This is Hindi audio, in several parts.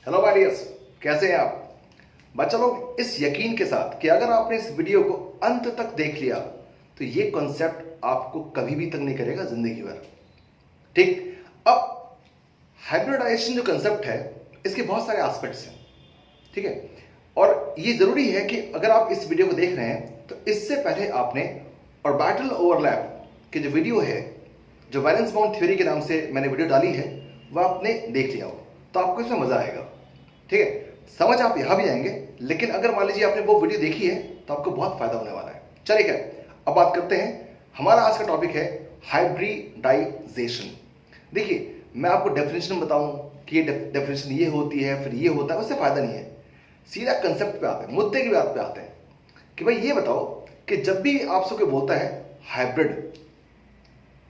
हेलो माय डियर्स, कैसे हैं आप बच्चा लोग। इस यकीन के साथ कि अगर आपने इस वीडियो को अंत तक देख लिया तो ये कॉन्सेप्ट आपको कभी भी तंग नहीं करेगा जिंदगी भर। ठीक, अब हाइब्रिडाइजेशन जो कॉन्सेप्ट है इसके बहुत सारे एस्पेक्ट्स हैं, ठीक है। और ये जरूरी है कि अगर आप इस वीडियो को देख रहे हैं तो इससे पहले आपने ऑर्बिटल ओवरलैप की जो वीडियो है, जो वैलेंस बाउंड थ्योरी के नाम से मैंने वीडियो डाली है, वह आपने देख लिया हो तो आपको इसमें मजा आएगा, ठीक है। समझ आप यहां भी आएंगे, लेकिन अगर मान लीजिए आपने वो वीडियो देखी है तो आपको बहुत फायदा होने वाला है। चलिए खैर, अब बात करते हैं। हमारा आज का टॉपिक है हाइब्रिडाइजेशन। देखिए, मैं आपको डेफिनेशन बताऊं कि ये डेफिनेशन ये होती है फिर ये होता है, उससे फायदा नहीं है। सीधा कंसेप्ट पे आते हैं, मुद्दे की बात पे आते हैं कि भाई ये बताओ कि जब भी आपसे कोई बोलता है हाइब्रिड,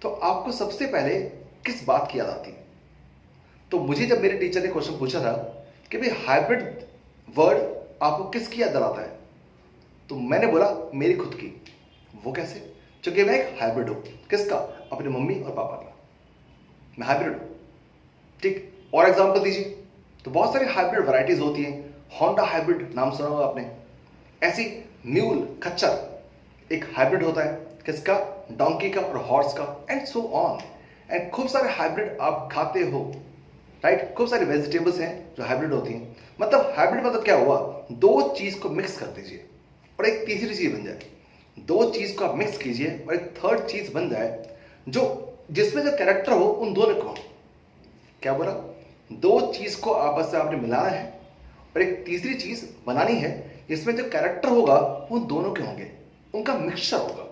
तो आपको सबसे पहले किस बात की याद आती है? तो मुझे जब मेरे टीचर ने क्वेश्चन पूछा था कि भाई हाइब्रिड वर्ड आपको किसकी याद दिलाता है, तो मैंने बोला मेरी खुद की। वो कैसे? क्योंकि मैं एक हाइब्रिड हूं। किसका? अपनी मम्मी और पापा का। मैं हाइब्रिड हूं, ठीक। और एग्जांपल दीजिए तो बहुत सारी हाइब्रिड वैरायटीज होती हैं। होंडा हाइब्रिड नाम सुना होगा आपने। ऐसी म्यूल, खच्चर एक हाइब्रिड होता है। किसका? डोंकी का और हॉर्स का, एंड सो ऑन। एंड खूब सारे हाइब्रिड आप खाते हो, राइट। खूब सारी वेजिटेबल्स हैं जो हाइब्रिड होती हैं। मतलब हाइब्रिड मतलब क्या हुआ? दो चीज को मिक्स कर दीजिए और एक तीसरी चीज बन जाए। दो चीज को आप मिक्स कीजिए और एक थर्ड चीज बन जाए, जो जिसमें जो कैरेक्टर हो उन दोनों को। क्या बोला? दो चीज को आपस में आपने मिलाना है और एक तीसरी चीज बनानी है जिसमें जो कैरेक्टर होगा वो दोनों के होंगे, उनका मिक्सचर होगा।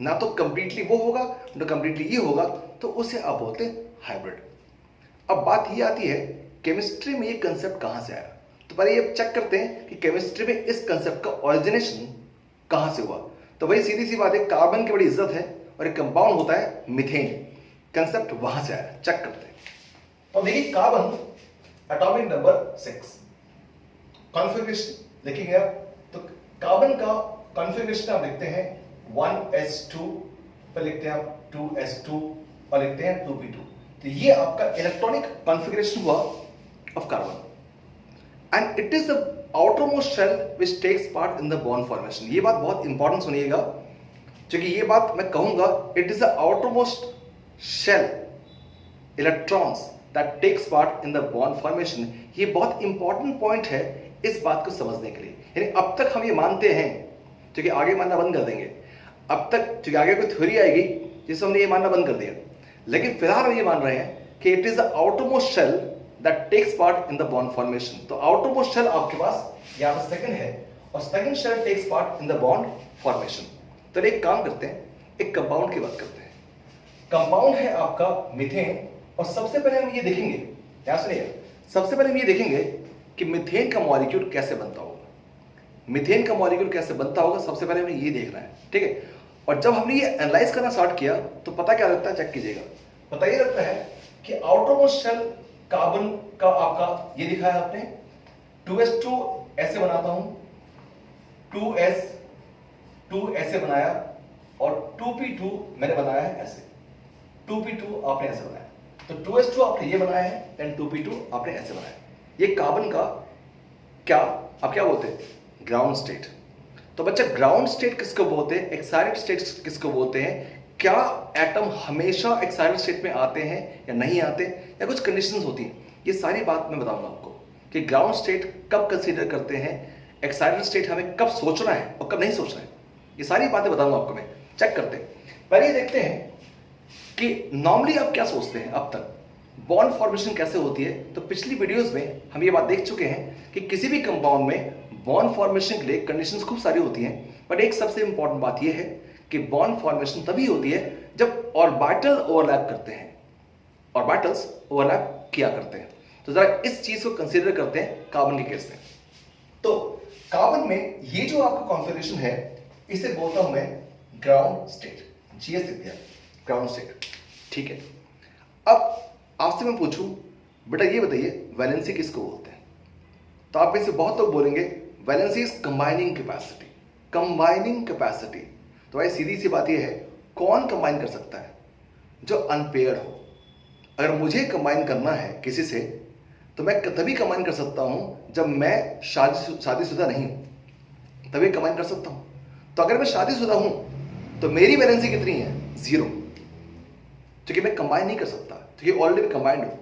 ना तो कंप्लीटली वो होगा ना कंप्लीटली ये होगा, तो उसे आप बोलते हैं हाइब्रिड। अब बात ये आती है केमिस्ट्री में ये कंसेप्ट कहां से आया। तो पहले ये चेक करते हैं कि केमिस्ट्री में इस कंसेप्ट का ओरिजिनेशन कहां से हुआ। तो वही सीधी सी बात है, कार्बन की बड़ी इज्जत है और एक कंपाउंड होता है मीथेन। कंसेप्ट वहां से आया, चेक करते हैं। तो देखिए, कार्बन एटॉमिक नंबर 6, कॉन्फ़िगरेशन लिखेंगे आप तो कार्बन का कॉन्फ़िगरेशन आप लिखते हैं 1s2, फिर लिखते हैं आप 2s2 और लिखते हैं 2p2। तो ये आपका इलेक्ट्रॉनिक कॉन्फ़िगरेशन हुआ of carbon. And it is the outermost shell which takes part in the bond formation. ये बात बहुत इंपॉर्टेंट सुनिएगा, क्योंकि ये बात मैं कहूंगा, it is the outermost shell electrons that takes part in the bond formation. ये बहुत इंपॉर्टेंट पॉइंट है इस बात को समझने के लिए। यानी अब तक हम ये मानते हैं, क्योंकि आगे मानना बंद कर देंगे। अब तक क्योंकि आगे कोई थ्योरी आएगी जिससे हमने ये मानना बंद कर दिया, लेकिन फिलहाल हम ये मान रहे हैं कि it is the outermost shell that takes part in the bond formation. तो आउटरमोस्ट शेल आपके पास यहां पर सेकंड है और second shell takes part in the bond formation. तो एक काम करते हैं, एक कंपाउंड की बात करते हैं। कंपाउंड है आपका मीथेन, और सबसे पहले हम ये देखेंगे, यहां सुनिएगा, सबसे पहले हम ये देखेंगे कि मीथेन का मॉलिक्यूल कैसे बनता होगा। मीथेन का मॉलिक्यूल कैसे बनता होगा, सबसे पहले हमें ये देखना है, ठीक है। और जब हमने ये एनालाइज करना स्टार्ट किया तो पता क्या लगता है, चेक कीजिएगा। पता ये लगता है कि आउटरमोस्ट शेल कार्बन का आपका ये दिखाया आपने 2s2 ऐसे बनाता हूं, 2s2 ऐसे बनाया और 2p2 मैंने बनाया है ऐसे, 2p2 आपने ऐसे बनाया। तो 2s2 आपने ये बनाया है, देन 2p2 आपने ऐसे बनाया। ये कार्बन का क्या आप क्या बोलते हैं? Ground state. तो बच्चा, ग्राउंड स्टेट किसको बोलते हैं? एक्साइटेड स्टेट किसको बोलते हैं? क्या एटम हमेशा एक्साइटेड स्टेट में आते हैं या नहीं आते, या कुछ कंडीशंस होती हैं? ये सारी बात मैं बताऊंगा आपको कि ग्राउंड स्टेट कब कंसीडर करते हैं, एक्साइटेड स्टेट हमें कब सोचना है और कब नहीं सोचना है। ये सारी बातें बताऊंगा आपको मैं। चेक करते हैं, पहले ये देखते हैं कि नॉर्मली आप क्या सोचते हैं अब तक बॉन्ड फॉर्मेशन कैसे होती है। तो पिछली वीडियोस में हम ये बात देख चुके हैं कि किसी भी कंपाउंड में बॉन्ड फॉर्मेशन के लिए कंडीशंस खूब सारी होती हैं, बट एक सबसे इंपॉर्टेंट बात यह है कि बॉन्ड फॉर्मेशन तभी होती है जब ऑर्बिटल ओवरलैप करते हैं, ऑर्बिटल्स ओवरलैप किया करते हैं। तो जरा इस चीज को कंसीडर करते हैं कार्बन के केस में। तो कार्बन में ये जो आपका कॉन्फ़िगरेशन है, इसे बोलता हूं मैं ग्राउंड स्टेट, जीएस लिख दिया, ग्राउंड स्टेट, ठीक है। अब आपसे मैं पूछूं, बेटा ये बताइए वैलेंसी किसको बोलते हैं? तो आप में से बहुत लोग बोलेंगे valency is combining capacity. Combining capacity, तो भाई सीधी सी बात यह है, कौन कंबाइन कर सकता है? जो अनपेयर्ड हो। अगर मुझे कंबाइन करना है किसी से, तो मैं तभी कंबाइन कर सकता हूं जब मैं शादीशुदा नहीं हूं, तभी कंबाइन कर सकता हूं। तो अगर मैं शादीशुदा हूं तो मेरी वैलेंसी कितनी है? 0, क्योंकि मैं कंबाइन नहीं कर सकता, क्योंकि ऑलरेडी कंबाइंड हूं।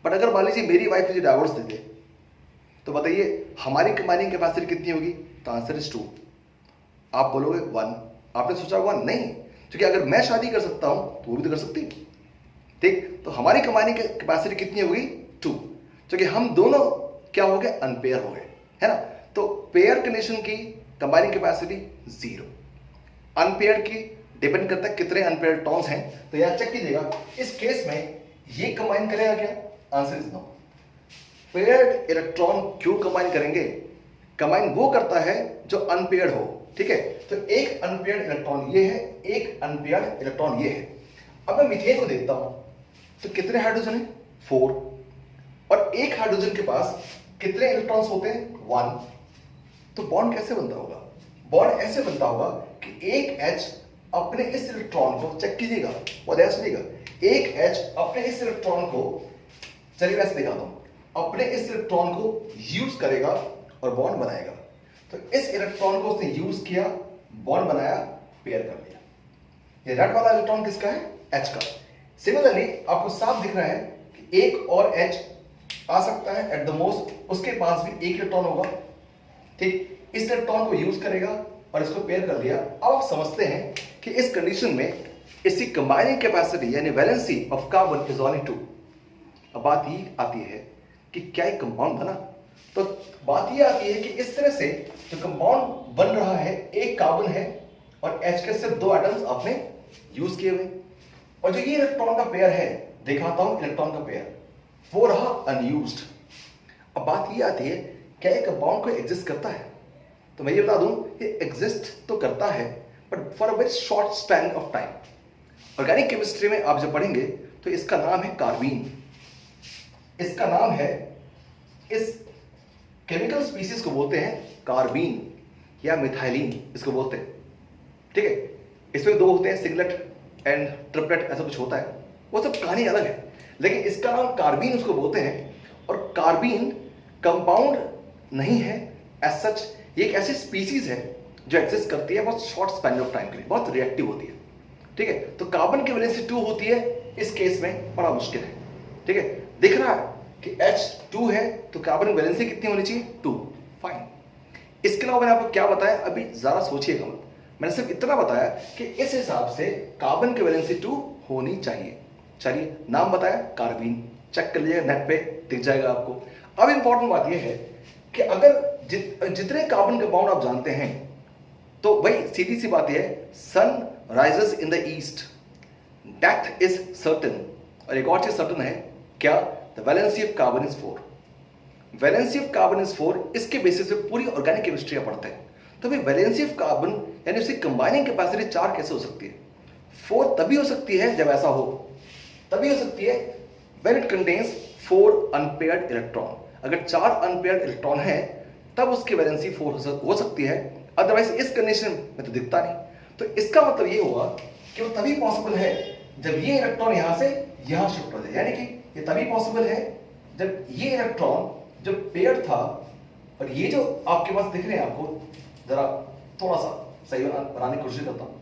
बट अगर मान लीजिए मेरी वाइफ मुझे डाइवोर्स दे दे, तो बताइए हमारी कंबाइनिंग कैपेसिटी कितनी होगी? तो आंसर इज 2। आप बोलोगे 1, आपने सोचा 1 नहीं, क्योंकि अगर मैं शादी कर सकता हूं तो वो भी तो कर सकती है, ठीक। तो हमारी कंबाइनिंग कैपेसिटी कितनी होगी? 2, क्योंकि हम दोनों क्या हो गए? अनपेयर हो गए, है ना। तो पेयर कंडीशन की कंबाइनिंग कैपेसिटी 0, अनपेयर की डिपेंड करता है कितने अनपेयर टॉन्स हैं। तो यहां चेक कीजिएगा, इस केस में ये कंबाइन करेगा क्या? Answer is no. Paired electron क्यों कंबाइन करेंगे? कंबाइन वो करता है जो अनपेयर्ड हो, ठीक है। तो एक अनपेयर्ड इलेक्ट्रॉन ये है, एक अनपेयर्ड इलेक्ट्रॉन ये है। अब मैं मीथेन को देखता हूं तो कितने हाइड्रोजन है? 4, और एक हाइड्रोजन के पास कितने इलेक्ट्रॉन्स होते हैं? 1। तो बॉन्ड कैसे बनता होगा? बॉन्ड ऐसे बनता होगा कि एक H अपने इस इलेक्ट्रॉन को, चेक कीजिएगा और ध्यान सुनिएगा, एक H अपने इस इलेक्ट्रॉन को, चलिए वैसे दिखाता हूं, अपने इस इलेक्ट्रॉन को यूज करेगा और बॉन्ड बनाएगा। तो इस इलेक्ट्रॉन को उसने यूज किया, बॉन्ड बनाया, पेयर कर लिया। ये रेड वाला इलेक्ट्रॉन किसका है? H का। सिमिलरली आपको साफ दिख रहा है कि एक और H आ सकता है एट द मोस्ट, उसके पास भी एक इलेक्ट्रॉन होगा, ठीक। इस इलेक्ट्रॉन को यूज करेगा और इसको पेयर कर लिया। अब आप समझते हैं कि इस कंडीशन में इसकी कंबाइनिंग कैपेसिटी यानी valency of carbon is only 2। अब बात ये आती है कि क्या एक कंपाउंड बना? तो बात ये आती है कि इस तरह से जो कंपाउंड बन रहा है, एक कार्बन है और H के सिर्फ 2 एटम्स आपने यूज किए हुए, और जो ये इलेक्ट्रॉन का पेयर है, दिखाता हूं इलेक्ट्रॉन का पेयर, वो रहा अनयूज्ड। अब बात ये आती है, क्या एक कंपाउंड को एग्जिस्ट करता है? तो मैं ये बता दूं, ये एग्जिस्ट तो करता है but for a very short span of time. Organic chemistry में आप जब पढ़ेंगे तो इसका नाम है कार्बीन। इसका नाम है, इस केमिकल स्पीसीज को बोलते हैं कार्बीन या मिथाइलिन, इसको बोलते हैं, ठीक है। इसमें 2 होते हैं, सिंगलेट एंड ट्रिपलेट, ऐसा कुछ होता है, वो सब कहानी अलग है, लेकिन इसका नाम कार्बीन उसको बोलते हैं। और कार्बीन कंपाउंड नहीं है एज सच, ये एक ऐसी स्पीसीज है जो एग्जिस्ट करती है बहुत शॉर्ट स्पैन ऑफ टाइम के लिए, बहुत रिएक्टिव होती है, ठीक है। तो कार्बन की वैलेंसी 2 होती है, इस केस में बड़ा मुश्किल है, ठीक है। दिख रहा है कि H2 है तो कार्बन की वैलेंसी कितनी होनी चाहिए? 2, फाइन। इसके अलावा मैंने आपको क्या बताया, अभी जरा सोचिएगा मत, मैंने सिर्फ इतना बताया कि इस हिसाब से कार्बन की वैलेंसी 2 होनी चाहिए। चलिए, नाम बताया कार्बीन, चेक कर लीजिएगा नेट पे दिख जाएगा आपको। अब इंपॉर्टेंट बात यह है कि अगर जितने कार्बन कंपाउंड आप जानते हैं, तो भाई सीधी सी बात यह है, sun rises in the east, death is certain. और एक और चीज सर्टन है, क्या? The valency of carbon is 4। Valency of carbon is 4, इसके बेसिस पे पूरी ऑर्गेनिक केमिस्ट्री पढ़ते हैं। तो भाई वैलेंसी ऑफ कार्बन यानी उसकी कंबाइनिंग कैपेसिटी 4 कैसे हो सकती है? 4 तभी हो सकती है जब ऐसा हो, तभी हो सकती है when it contains 4 unpaired electron. अगर 4 अनपेयर्ड इलेक्ट्रॉन है तब उसकी वैलेंसी 4 हो सकती है, अदरवाइज इस कंडीशन में तो दिखता नहीं। तो इसका मतलब ये हुआ कि वो तभी पॉसिबल है जब ये इलेक्ट्रॉन यहां से यहां शिफ्ट हो जाए, यानी कि ये तभी पॉसिबल है जब ये इलेक्ट्रॉन जो पेयर था, और ये जो आपके पास दिख रहे हैं, आपको जरा थोड़ा सा सही बनाने की कोशिश करता हूं,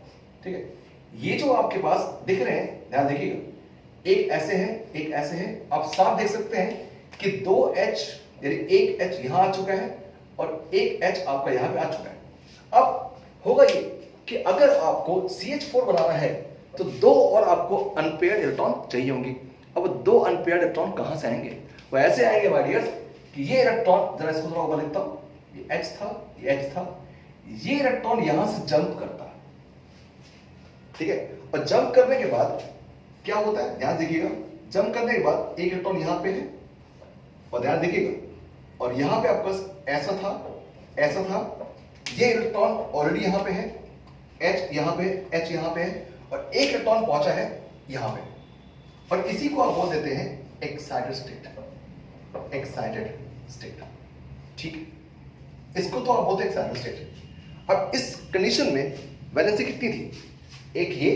ठीक है। ये जो आपके पास दिख रहे हैं, ध्यान देखिएगा, एक ऐसे है, एक ऐसे है। आप साफ देख सकते हैं कि 2H यानी एक H यहां आ चुका है और एक H आपका यहां पे आ चुका है। अब होगा ये कि अगर आपको CH4 बनाना है तो 2 और आपको अनपेयर्ड इलेक्ट्रॉन चाहिए होंगे। अब 2 अनपेयर्ड इलेक्ट्रॉन कहां से आएंगे? वो ऐसे आएंगे माय डियर्स कि ये इलेक्ट्रॉन, जरा इसको थोड़ा ऊपर लिखता हूं, ये H था, ये H था, ये इलेक्ट्रॉन यहां से जंप करता है, ठीक है। और जंप करने के बाद क्या होता है, ध्यान देखिएगा, जंप करने के बाद एक इलेक्ट्रॉन यहां पे है, और ध्यान देखिएगा, और यहां पे आपके पास ऐसा था, ऐसा था, ये इलेक्ट्रॉन ऑलरेडी यहां पे है, H यहां पे, H यहां पे है, और एक इलेक्ट्रॉन पहुंचा है यहां पे, और इसी को आप बोल देते हैं एक्साइटेड स्टेट, एक्साइटेड स्टेट, ठीक है। इसको तो आप बोलते हैं एक्साइटेड स्टेट। अब इस कंडीशन में वैलेंसी कितनी थी? एक ये,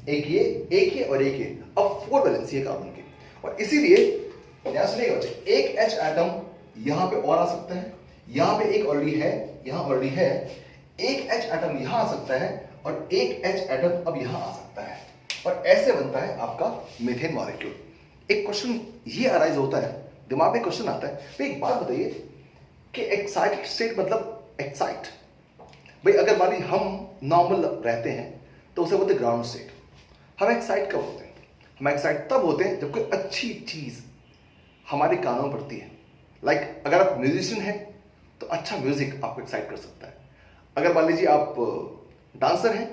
एक ये, एक ये और एक ये। अब 4 वैलेंसी है कार्बन की, और इसीलिए ध्यान सुनिएगा बच्चे, एक H एटम यहां पे और आ सकता है, यहां पे एक ऑलरेडी है, यहां ऑलरेडी है, एक H एटम यहां आ सकता है और एक H एटम अब यहां आ सकता है और ऐसे बनता है आपका मीथेन मॉलिक्यूल। एक क्वेश्चन ये अराइज होता है, दिमाग में क्वेश्चन आता है, भाई एक बात बताइए कि एक्साइटेड स्टेट मतलब एक्साइट, भाई अगर मान ली हम नॉर्मल रहते हैं तो उसे बोलते ग्राउंड स्टेट। हम एक्साइट कब होते हैं? हम एक्साइट तब होते हैं जब कोई अच्छी चीज हमारे कानों में पड़ती है। लाइक अगर आप म्यूजिशियन हैं तो अच्छा म्यूजिक आपको एक्साइट कर सकता है। अगर मान लीजिए आप डांसर हैं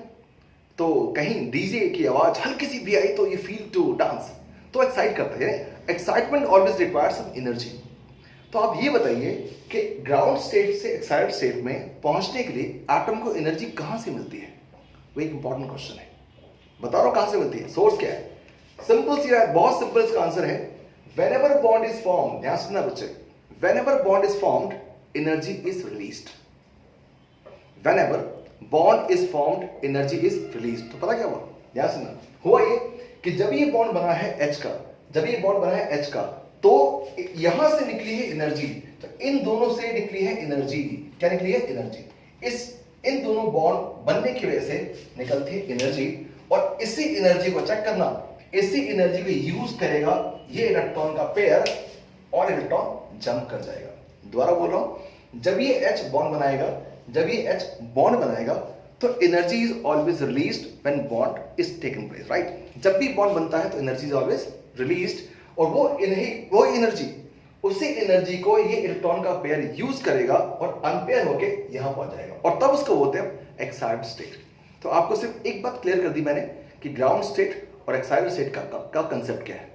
तो कहीं डीजे की आवाज हल्की सी भी आई तो यू फील टू डांस, तो एक्साइट करता है। Excitement always requires some energy. तो आप ये बताइए कि ग्राउंड स्टेट से एक्साइटेड स्टेट में पहुंचने के लिए एटम को एनर्जी कहां से मिलती है? वो एक इंपॉर्टेंट क्वेश्चन है। बता रहा हूं कहां से मिलती है, सोर्स क्या है? सिंपल सी है, बहुत सिंपल इसका आंसर है, whenever bond is formed, ध्यान सुनना बच्चे, whenever bond is formed energy is released, whenever bond is formed energy is released। तो पता क्या हुआ? ध्यान सुनना, हुआ ये कि जब ये बॉन्ड बना है H का, जब ये बॉन्ड बना है H का, तो यहां से निकली है एनर्जी, तो इन दोनों से निकली है एनर्जी। क्या निकली है? एनर्जी। इन दोनों बॉन्ड बनने की वजह से निकलती है एनर्जी और इसी एनर्जी को चेक करना, इसी एनर्जी को यूज करेगा ये इलेक्ट्रॉन का पेयर और इलेक्ट्रॉन जंप कर जाएगा। दोबारा बोल रहा हूं, जब ये H बॉन्ड बनाएगा, जब ये H बॉन्ड बनाएगा तो energy is always released when bond is taken place, right? जब भी बॉन्ड बनता है तो एनर्जी इज ऑलवेज रिलीज्ड और वो एनर्जी, उसी एनर्जी को ये इलेक्ट्रॉन का पेयर यूज करेगा और अनपेयर होके यहां पहुंच जाएगा और तब उसको बोलते हैं एक्साइटेड स्टेट। तो आपको सिर्फ एक बात क्लियर कर दी मैंने कि ग्राउंड स्टेट और एक्साइटेड स्टेट का कंसेप्ट क्या है।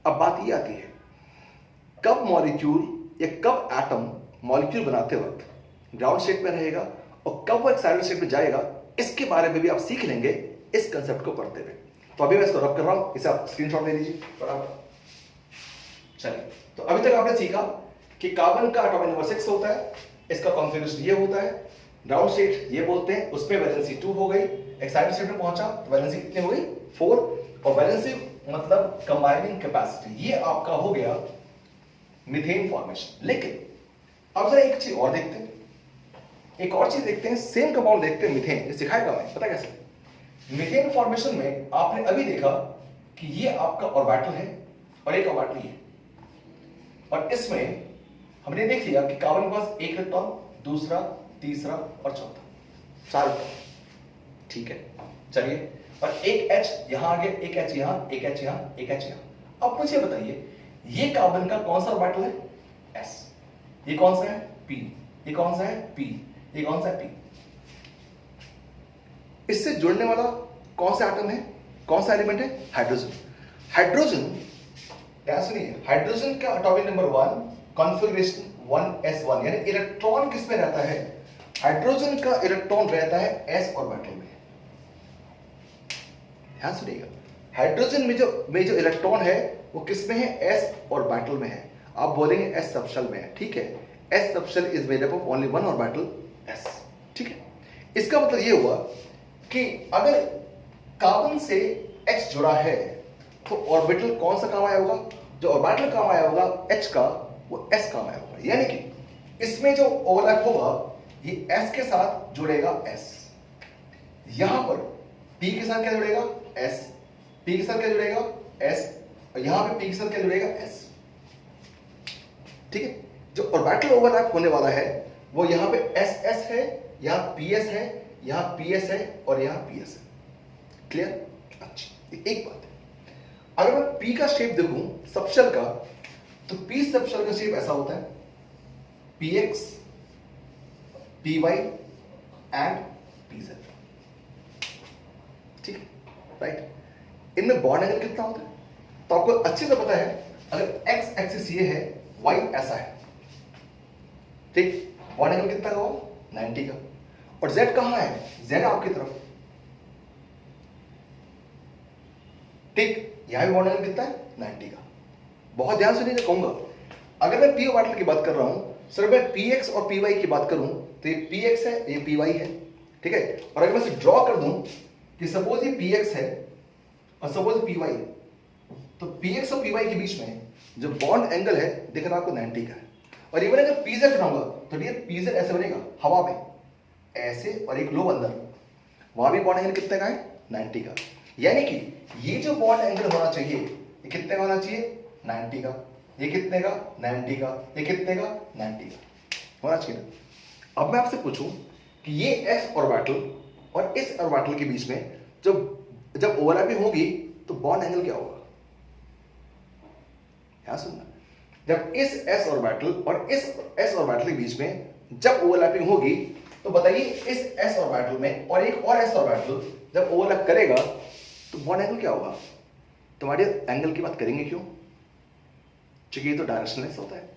अब बात ये आती है, कब मॉलिक्यूल या कब एटम मॉलिक्यूल बनाते वक्त ग्राउंड स्टेट में रहेगा और कब वो एक्साइटेड स्टेट में जाएगा, इसके बारे में भी आप सीख लेंगे इस कंसेप्ट को पढ़ते हुए। तो अभी मैं इसको रब कर रहा हूं, इसे आप स्क्रीनशॉट ले लीजिए बराबर। चलिए, तो अभी तक आपने सीखा कि कार्बन का एटॉमिक नंबर 6 होता है, इसका कॉन्फ़िगरेशन ये होता है, ग्राउंड स्टेट ये बोलते हैं, उसमें वैलेंसी 2 हो गई, एक्साइटेड स्टेट में पहुंचा तो वैलेंसी कितनी हो गई? 4, और वैलेंसी मतलब कंबाइनिंग कैपेसिटी, ये आपका हो गया मीथेन फॉर्मेशन। लेकिन अब जरा एक चीज और देखते हैं, एक और चीज देखते हैं, सेम कंपाउंड देखते हैं मीथेन, ये सिखाएगा मैं, पता कैसे? मीथेन फॉर्मेशन में आपने अभी देखा कि ये आपका ऑर्बिटल है और एक ऑर्बिटल है, और इसमें हमने देख लिया कि कार्बन के पास एक इलेक्ट्रॉन, दूसरा, तीसरा और चौथा, 4 इलेक्ट्रॉन, ठीक है। चलिए, और एक H यहां आ गया, एक H यहां, एक H यहां, एक H यहां। अब मुझे बताइए ये कार्बन का कौन सा ऑर्बिटल है? S। ये कौन सा है? P। ये कौन सा है? P। ये कौन सा है? P। इससे जुड़ने वाला कौन सा एटम है, कौन सा एलिमेंट है? हाइड्रोजन। हाइड्रोजन, ध्यान सुनिए, हाइड्रोजन का एटॉमिक नंबर 1, कॉन्फ़िगरेशन 1s1, यानी इलेक्ट्रॉन किसमें रहता है? हाइड्रोजन का इलेक्ट्रॉन रहता है s ऑर्बिटल में। ध्यान सुनिएगा, हाइड्रोजन में जो इलेक्ट्रॉन है वो किसमें है? s ऑर्बिटल में है। आप बोलेंगे s सबशेल में है, ठीक है। s subshell is made up of only one orbital s, ठीक है। इसका मतलब ये हुआ कि अगर कार्बन से H जुड़ा है तो ऑर्बिटल कौन सा काम आया होगा? जो ऑर्बिटल काम आया होगा H का, वो S काम आया होगा। यानी कि इसमें जो ओवरलैप होगा ये S के साथ जुड़ेगा S, यहां पर P के साथ क्या जुड़ेगा? S, P के साथ क्या जुड़ेगा? S, और यहां पे P के साथ क्या जुड़ेगा? S, ठीक है। जो ऑर्बिटल ओवरलैप होने वाला है वो यहां पे SS है, यहां PS है, यहां PS है और यहां PS है। क्लियर? अच्छा, एक बात है, अगर मैं P का शेप देखूं सबशेल का, तो P सबशेल का शेप ऐसा होता है, PX, PY एंड PZ, ठीक है, राइट। इनमें बॉन्ड एंगल कितना होता है? तो आपको अच्छे से पता है, अगर X एक्सिस ये है, Y ऐसा है, ठीक, बॉन्ड एंगल कितना का होगा? 90 का। और Z कहां है? Z आपकी तरफ, ठीक, यहां भी बॉन्ड एंगल कितना है? 90 का। बहुत ध्यान से नहीं कहूंगा, अगर मैं P ऑर्बिटल की बात कर रहा हूं, सिर्फ मैं PX और PY की बात करूं तो ये PX है, ये PY है, ठीक है। और अगर मैं इसे ड्रॉ कर दूं कि सपोज ये PX है और सपोज PY है, तो PX और PY के बीच में जो बॉन्ड एंगल है दिख रहा आपको 90 का है। और इवन अगर पीजेड बनाऊंगा तो ये पीजेड ऐसे बनेगा हवा में ऐसे, और एक लो अंदर, वहां भी बॉन्ड एंगल कितने का है 90 का। यानी कि ये जो बॉन्ड एंगल होना चाहिए ये कितने का होना चाहिए 90 का, ये कितने का 90 का, ये कितने का 90 का होना चाहिए। अब मैं आपसे पूछूं कि ये एस ऑर्बिटल और इस ऑर्बिटल के बीच में जब ओवरलैपिंग होगी तो बॉन्ड एंगल क्या होगा। ध्यान सुनना, जब इस एस ऑर्बिटल और इस एस ऑर्बिटल के बीच में जब ओवरलैपिंग होगी तो बताइए इस एस ऑर्बिटल में और एक और एस ऑर्बिटल जब ओवरलैप करेगा तो बॉन्ड एंगल क्या होगा। तुम्हारे एंगल की बात करेंगे क्यों, क्योंकि ये तो डायरेक्शनलेस होता है।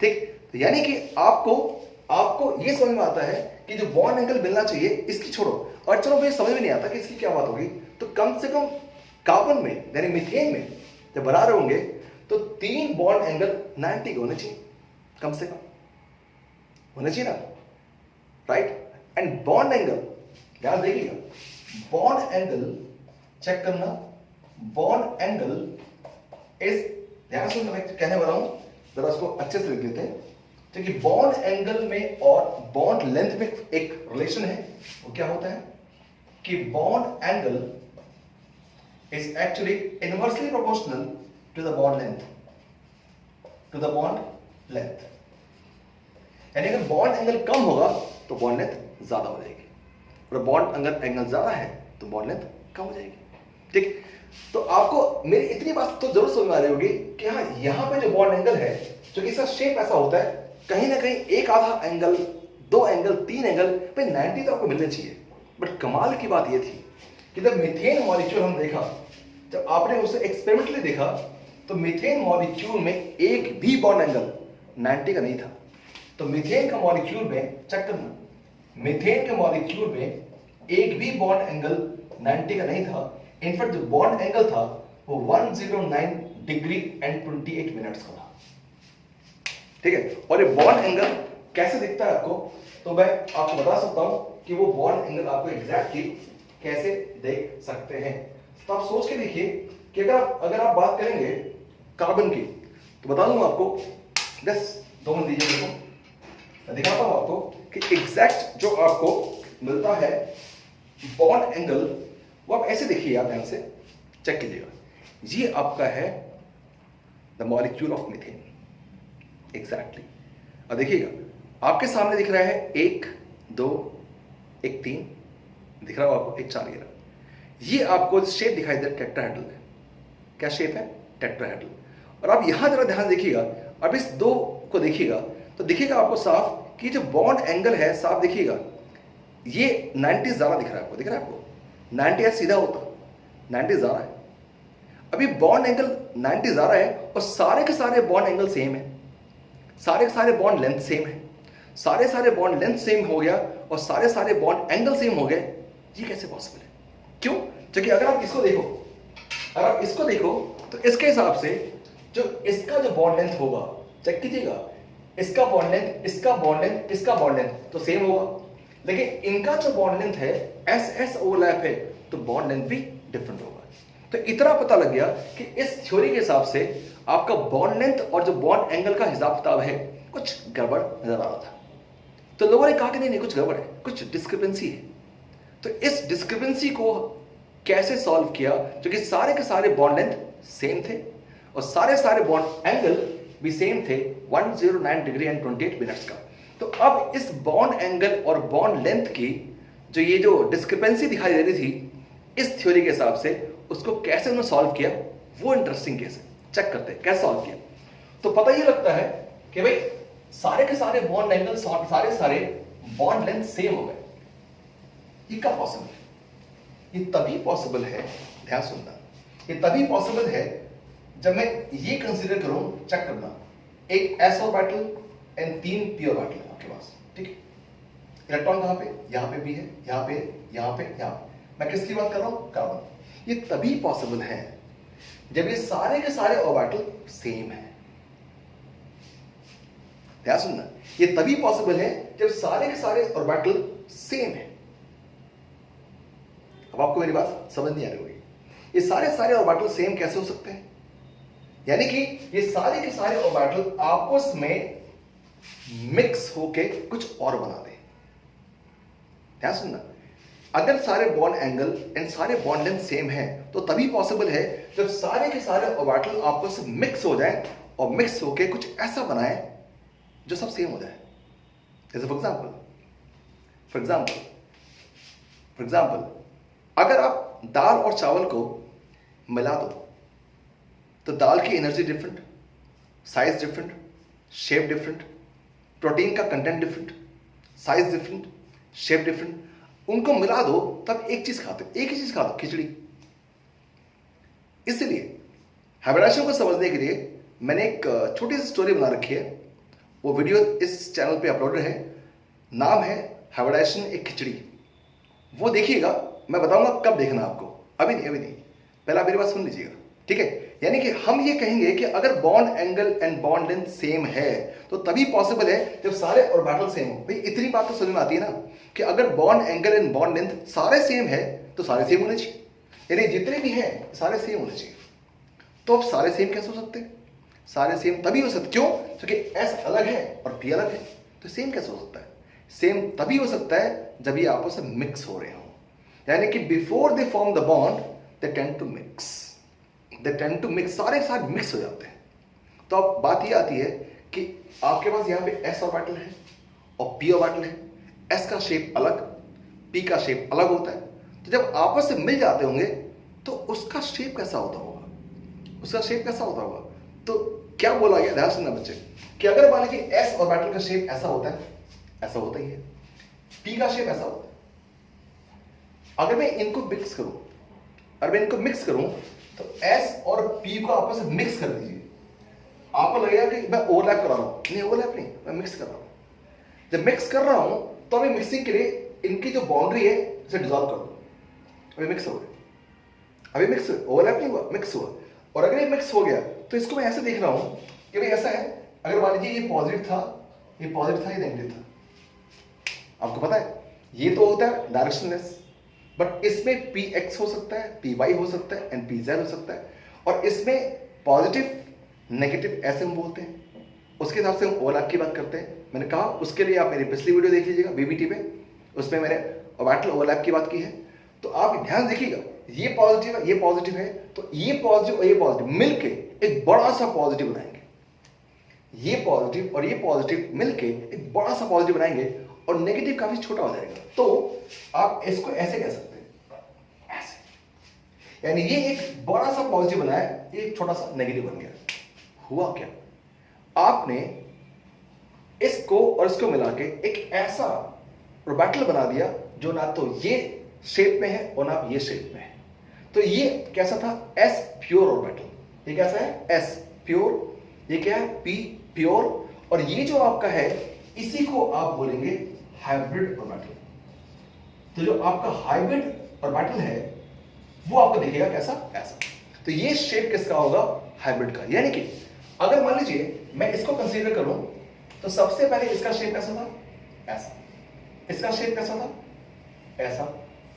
ठीक, तो यानी कि आपको ये समझ में आता है कि जो बॉन्ड एंगल मिलना चाहिए इसकी छोड़ो, और चलो मुझे समझ में नहीं आता कि इसकी क्या बात होगी, तो कम से कम कार्बन में यानी मीथेन में जब बना रहे होंगे तो 3 बॉन्ड एंगल 90 के होने चाहिए, कम से कम होने चाहिए ना, राइट। एंड बॉन्ड एंगल ध्यान देखिएगा, बॉन्ड एंगल चेक करना, बॉन्ड एंगल इस, ध्यान सुनना मैं कहने वाला हूं, जरा उसको अच्छे से लिख देते हैं। क्योंकि बॉन्ड एंगल में और बॉन्ड लेंथ में एक रिलेशन है, वो क्या होता है कि bond angle is actually inversely proportional to the bond length, to the bond length. यानी अगर बॉन्ड एंगल कम होगा तो बॉन्ड लेंथ ज्यादा हो जाएगी, और बॉन्ड अगर एंगल ज्यादा है तो बॉन्ड लेंथ कम हो जाएगी। ठीक, तो आपको मेरी इतनी बात तो जरूर समझ में आ रही होगी कि हाँ यहां पे जो बॉन्ड एंगल है, जो कि इसका शेप ऐसा होता है, कहीं ना कहीं एक आधा एंगल, 2 एंगल, 3 एंगल पे 90 तो आपको मिलने चाहिए। बट कमाल की बात यह थी कि जब मीथेन मॉलिक्यूल हम देखा, जब आपने उसे एक्सपेरिमेंटली देखा, तो मीथेन मॉलिक्यूल में एक भी बॉन्ड एंगल 90 का नहीं था। तो मीथेन का मॉलिक्यूल में चेक करना, मीथेन के मॉलिक्यूल में एक भी बॉन्ड एंगल 90 का नहीं था। इनफैक्ट जो बॉन्ड एंगल था वो 109 डिग्री एंड 28 मिनट्स का था। ठीक है, और ये बॉन्ड एंगल कैसे दिखता है आपको, तो मैं आपको बता सकता हूं कि वो बॉन्ड एंगल आपको एग्जैक्टली कैसे देख सकते हैं। तो आप सोच के देखिए कि अगर आप बात करेंगे कार्बन की, तो बता दूंगा आपको, बस 2 मिनट दीजिए मेरे को, मैं दिखाता हूं आपको कि एग्जैक्ट जो आपको मिलता है बॉन्ड एंगल, वो आप ऐसे देखिए, आप ध्यान से चेक कीजिएगा। ये आपका है the molecule of methane exactly. और देखिएगा आपके सामने दिख रहा है 1 2 1 3 दिख रहा हो आपको, 1 4 ये आपको शेप दिखाई दे रहा है टेट्राहेड्रल है। क्या शेप है, टेट्राहेड्रल। और आप यहां जरा ध्यान देखिएगा, अब इस 2 को देखिएगा तो दिखेगा आपको साफ कि जो बॉन्ड एंगल है, साफ देखिएगा ये 90 ज्यादा दिख रहा है आपको, दिख रहा है आपको 90 सीधा होता, 90 ज्यादा है। अभी बॉन्ड एंगल 90 ज्यादा है और सारे के सारे बॉन्ड एंगल सेम है, सारे के सारे बॉन्ड लेंथ सेम है, सारे बॉन्ड लेंथ सेम हो गया और सारे बॉन्ड एंगल सेम हो गए। ये कैसे पॉसिबल है, क्यों? क्योंकि अगर आप इसको देखो, अगर आप इसको देखो तो इसके हिसाब से जो इसका जो बॉन्ड लेंथ होगा, चेक कीजिएगा, इसका बॉन्ड लेंथ, इसका बॉन्ड लेंथ, इसका बॉन्ड लेंथ तो सेम होगा, लेकिन इनका जो बॉन्ड लेंथ है एस ओवरलैप है तो बॉन्ड लेंथ भी डिफरेंट होगा। तो इतना पता लग गया कि इस थ्योरी के हिसाब से आपका बॉन्ड लेंथ और जो बॉन्ड एंगल का हिसाब किताब है कुछ गड़बड़ नजर आ रहा था। तो लोगों ने कहा कि नहीं कुछ गड़बड़ है, कुछ डिस्क्रिपेंसी है। तो इस डिस्क्रिपेंसी को कैसे सॉल्व किया, क्योंकि सारे के सारे बॉन्ड लेंथ सेम थे और सारे बॉन्ड एंगल भी सेम थे, 109 डिग्री एंड 28 मिनट्स का। तो अब इस बॉन्ड एंगल और बॉन्ड लेंथ की जो डिस्क्रिपेंसी दिखाई दे रही थी इस थ्योरी के हिसाब से, उसको कैसे उन्होंने सॉल्व किया, वो इंटरेस्टिंग केस है। चेक करते हैं कैसे सॉल्व किया। तो पता ये लगता है कि भाई सारे के सारे बॉन्ड एंगल, सारे बॉन्ड लेंथ सेम हो गए। ये कब पॉसिबल है? ये तभी पॉसिबल है, ध्यान सुनना, ये तभी पॉसिबल है जब मैं ये कंसीडर करूं, चेक करना, एक S orbital and 3 P orbital है आपके पास, ठीक है। इलेक्ट्रॉन कहां पे, यहां पे भी है, यहां पे, यहां पे, यहां पे। मैं किसकी बात कर रहा हूं, कार्बन। ये तभी पॉसिबल है जब ये सारे के सारे ऑर्बिटल सेम है। ध्यान सुनना, ये तभी पॉसिबल है जब सारे के सारे ऑर्बिटल सेम है। अब आपको मेरी बात समझ नहीं आ रही होगी, ये सारे ऑर्बिटल सेम कैसे हो सकते हैं? यानी कि ये सारे के सारे ऑर्बिटल आपस में मिक्स होके कुछ और बना दे। ध्यान सुनना, अगर सारे बॉन्ड एंगल एंड सारे बॉन्ड लेंथ सेम है तो तभी पॉसिबल है जब सारे के सारे ऑर्बिटल आपस में मिक्स हो जाए और मिक्स होके कुछ ऐसा बनाए जो सब सेम हो जाए। जैसे फॉर एग्जाम्पल अगर आप दाल और चावल को मिला दो तो दाल की energy different, size different, shape different, protein का content different, size different, shape different, उनको मिला दो तब एक चीज खाते, एक ही चीज खा दो, खिचड़ी। इसलिए हाइब्रिडाइजेशन को समझने के लिए मैंने एक छोटी सी स्टोरी बना रखी है, वो वीडियो इस चैनल पे अपलोडेड है, नाम है हाइब्रिडाइजेशन एक खिचड़ी। वो देखिएगा, मैं बताऊंगा कब देखना आपको, अभी नहीं, पहले आप मेरी बात सुन लीजिएगा, ठीक है। यानी कि हम ये कहेंगे कि अगर bond angle and bond length same है तो तभी पॉसिबल है जब सारे ऑर्बिटल सेम हो। भाई इतनी बात तो समझ में आती है ना कि अगर bond angle and bond length सारे सेम है तो सारे सेम होने चाहिए, यानी जितने भी हैं सारे सेम होने चाहिए। तो अब सारे सेम कैसे हो सकते हैं? सारे सेम तभी हो सकते, क्यों? क्योंकि एस अलग है और पी अलग है, तो सेम कैसे हो सकता है? सेम तभी हो सकता है जब ये आपस में मिक्स हो रहे हो, यानी कि before they form the bond they tend to mix, सारे साथ मिक्स हो जाते हैं। तो अब बात ये आती है कि आपके पास यहाँ पे एस ऑर्बिटल है और पी ऑर्बिटल है, एस का शेप अलग, पी का शेप अलग होता है। तो जब आपस में मिल जाते होंगे तो उसका शेप कैसा होता होगा? तो क्या बोला गया, ध्यान सुनना बच्चे, कि अगर मान लीजिए एस ऑर्बिटल का शेप ऐसा होता है, ऐसा होता ही है, पी का शेप ऐसा होता है। अगर मैं इनको मिक्स करूं तो एस और पी को आपस में मिक्स कर दीजिए, आपको लगेगा कि मैं ओवरलैप कर रहा हूं, नहीं ओवरलैप नहीं, मैं मिक्स कर रहा हूं। जब मिक्स कर रहा हूं तो अभी मिक्सिंग के लिए इनकी जो बाउंड्री है उसे डिसॉल्व कर दो, अभी मिक्स हो गए, अभी मिक्स, ओवरलैप नहीं हुआ, मिक्स हुआ। और अगर ये मिक्स हो गया तो इसको मैं ऐसे देख रहा हूं कि भाई ऐसा है, अगर मान लीजिए ये पॉजिटिव था, ये नेगेटिव था, आपको पता है ये तो होता है डायरेक्शनलेस, बट इसमें पी एक्स हो सकता है, पी वाई हो सकता है एंड पी जेड हो सकता है, और इसमें पॉजिटिव नेगेटिव ऐसे हम बोलते हैं, उसके हिसाब से हम ओवरलैप की बात करते हैं। मैंने कहा उसके लिए आप मेरी पिछली वीडियो देख लीजिएगा बीबीटी पे, उसमें मैंने ऑर्बिटल ओवरलैप की बात की है। तो आप ध्यान देखिएगा, ये पॉजिटिव है, ये पॉजिटिव है, तो ये पॉजिटिव और ये पॉजिटिव मिलके एक बड़ा सा पॉजिटिव बनाएंगे, ये पॉजिटिव और ये पॉजिटिव मिलके एक बड़ा सा पॉजिटिव बनाएंगे और नेगेटिव काफी छोटा हो जाएगा। तो आप इसको ऐसे कह सकते हैं, ऐसे, यानी ये एक बड़ा सा पॉजिटिव बना है, ये एक छोटा सा नेगेटिव बन गया। हुआ क्या? आपने इसको और इसको मिला के एक ऐसा ऑर्बिटल बना दिया जो ना तो ये शेप में है और ना ये शेप में है। तो ये कैसा था? S pure orbital. ये कैसा है? S pure. ये क्या है? P pure. और ये जो आपका है इसी को आप बोलेंगे हाइब्रिड ऑर्बिटल। तो जो आपका हाइब्रिड ऑर्बिटल है वो आपको दिखेगा कैसा? ऐसा। तो ये शेप किसका होगा? हाइब्रिड का। यानी कि अगर मान लीजिए मैं इसको कंसीडर करूं तो सबसे पहले इसका शेप कैसा था? ऐसा। इसका शेप कैसा था? ऐसा।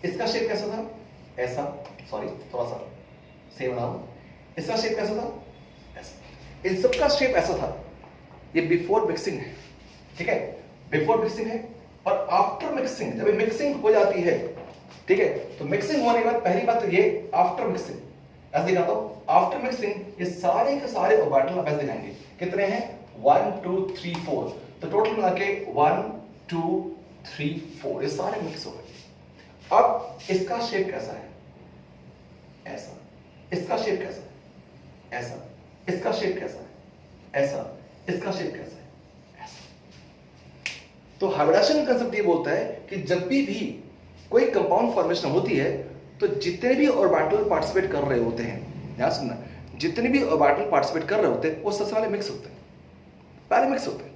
इसका शेप कैसा था? ऐसा। सॉरी, थोड़ा सा सेम बनाओ। इसका शेप कैसा था? ऐसा। इन सबका शेप ऐसा था। ये बिफोर मिक्सिंग है, ठीक है? बिफोर मिक्सिंग है। और आफ्टर मिक्सिंग, जब मिक्सिंग हो जाती है, ठीक है, तो मिक्सिंग होने के बाद पहली बात तो ये आफ्टर मिक्सिंग ऐसे दिखाता हूं। आफ्टर मिक्सिंग ये सारे के सारे ऑर्बिटल आप ऐसे दिखाएंगे। कितने हैं? 1 2 3 4। तो टोटल मिला के 1 2 3 4, ये सारे मिक्स हो गए। अब इसका शेप कैसा है? ऐसा। इसका शेप कैसा है? ऐसा। इसका शेप कैसा है? ऐसा। इसका शेप कैसा है? ऐसा। तो हाइब्रिडाइजेशन का कंसेप्ट ये बोलता है कि जब भी कोई कंपाउंड फॉर्मेशन होती है तो जितने भी ऑर्बिटल पार्टिसिपेट कर रहे होते हैं, ध्यान सुनना, जितने भी ऑर्बिटल पार्टिसिपेट कर रहे होते हैं वो सबसे पहले मिक्स होते हैं। पहले मिक्स होते हैं,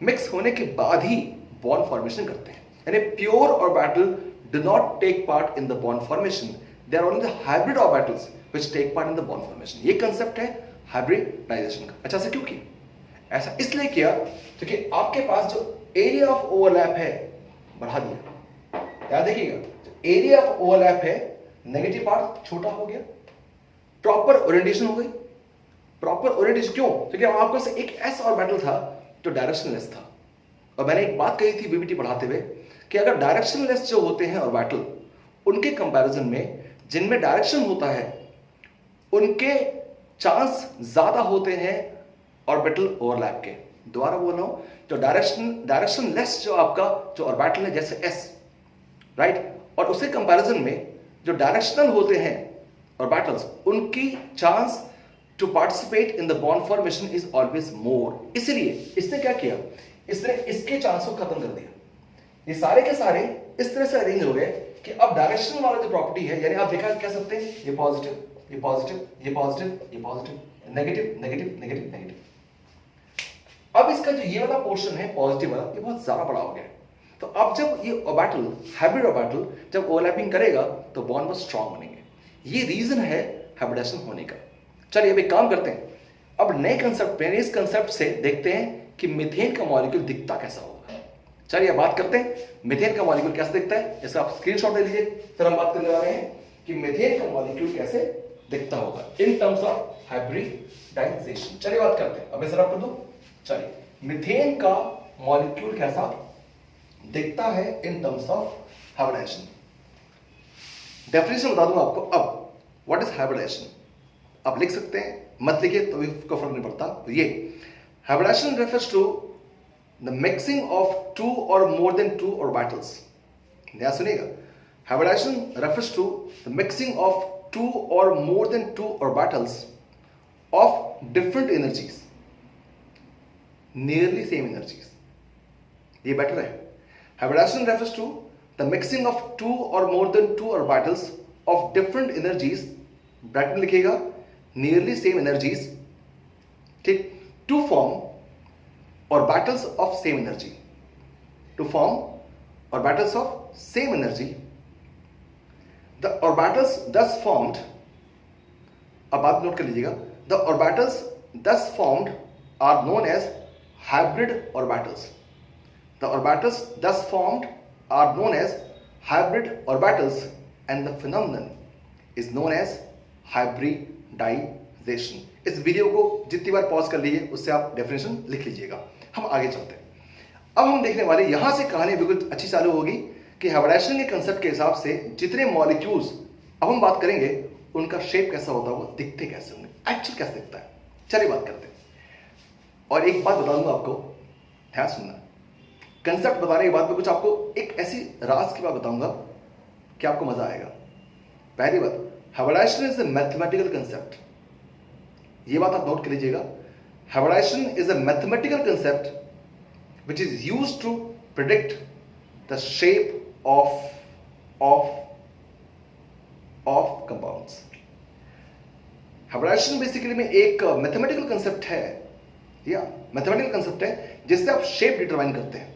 मिक्स होने के बाद ही बॉन्ड फॉर्मेशन करते हैं। यानी pure orbital do not take part in the bond formation, they are only the hybrid orbitals which take part in the bond formation. ये कंसेप्ट है हाइब्रिडाइजेशन का। अच्छा, ऐसा क्यों किया? ऐसा इसलिए किया क्योंकि आपके पास जो एरिया ऑफ ओवरलैप है बढ़ा दिया। याद देखिएगा, एरिया ऑफ ओवरलैप है, नेगेटिव पार्ट छोटा हो गया, प्रॉपर ओरिएंटेशन हो गई, प्रॉपर ओरिएंटेशन क्यों? क्योंकि आपके पास एक एस ऑर्बिटल था जो डायरेक्शनलेस था। और मैंने एक बात कही थी बीबीटी पढ़ाते हुए कि अगर डायरेक्शनलेस जो होते हैं ऑर्बिटल, उनके कंपैरिजन में जिनमें डायरेक्शन होता है उनके चांस ज्यादा होते हैं ऑर्बिटल ओवरलैप के। दोबारा बोल रहा हूं, जो डायरेक्शनलेस जो आपका जो ऑर्बिटल है जैसे एस, राइट, और उसके कंपैरिजन में जो डायरेक्शनल होते हैं ऑर्बिटल्स, उनकी chance to participate in the bond formation is always more. इसलिए इसने क्या किया, इसने इसके चांस को खत्म कर दिया। ये सारे के सारे इस तरह से अरेंज हो गए कि अब डायरेक्शनल वाला जो प्रॉपर्टी है, यानी आप देखा कह सकते हैं ये पॉजिटिव, ये पॉजिटिव, ये पॉजिटिव, ये positive, negative, negative, negative, negative. अब इसका जो ये वाला पोर्शन है पॉजिटिव वाला, ये बहुत ज्यादा बड़ा हो गया। तो अब जब ये ऑर्बिटल, हाइब्रिड ऑर्बिटल जब ओवरलैपिंग करेगा तो बॉन्ड बहुत स्ट्रांग बनेंगे। ये रीजन है हाइब्रिडेशन होने का। चलिए अब एक काम करते हैं, अब नए कंसेप्ट पे, इस कंसेप्ट से देखते हैं कि मीथेन का मॉलिक्यूल दिखता कैसा होगा। चलिए बात करते हैं मीथेन का मॉलिक्यूल कैसे दिखता है। इसका आप स्क्रीनशॉट ले लीजिए, फिर हम बात करने वाले हैं कि मीथेन का मॉलिक्यूल कैसे दिखता होगा इन टर्म्स ऑफ हाइब्रिडाइजेशन। चलिए बात करते हैं, अब इसे रख दो। चलिए मीथेन का मॉलिक्यूल कैसा दिखता है in terms of hybridisation. Definition बता दूंगा आपको। अब व्हाट इज हाइब्रिडाइजेशन आप लिख सकते हैं, मत लिखिए तो भी कोई फर्क नहीं पड़ता। तो ये hybridization refers to the mixing of two or more than two orbitals. ध्यान सुनिएगा, hybridization refers to the mixing of two or more than two orbitals of different energies, nearly same energies. ये बेटर है। Hybridization refers to the mixing of two or more than two orbitals of different energies, bracket में लिखिएगा नियरली सेम एनर्जीज, ठीक, to form orbitals of same energy, to form orbitals of same energy. The orbitals thus formed, अब बात नोट कर लीजिएगा, the orbitals thus formed are known as hybrid orbitals. The orbitals thus formed are known as hybrid orbitals and the phenomenon is known as hybridization. इस वीडियो को जितनी बार पॉज कर लीजिए उससे आप डेफिनेशन लिख लीजिएगा। हम आगे चलते हैं। अब हम देखने वाले, यहां से कहानी बिल्कुल अच्छी चालू होगी कि हाइब्रिडाइजेशन के कंसेप्ट के हिसाब से जितने मॉलिक्यूल्स अब हम बात करेंगे उनका शेप कैसा होता होगा, दिखते कैसे होंगे, एक्चुअल कैसे दिखता है। चलिए बात करते हैं। और एक बात बता दूंगा आपको, ध्यान सुनना, कंसेप्ट बताने के बाद में कुछ आपको एक ऐसी राज की बात बताऊंगा कि आपको मजा आएगा। पहली बात, hybridisation is a mathematical concept. ये बात आप नोट कर लीजिएगा। Hybridization is a mathematical concept which is used to predict the shape of compounds. Hybridization basically में एक mathematical concept है, या mathematical concept है जिससे आप shape determine करते हैं।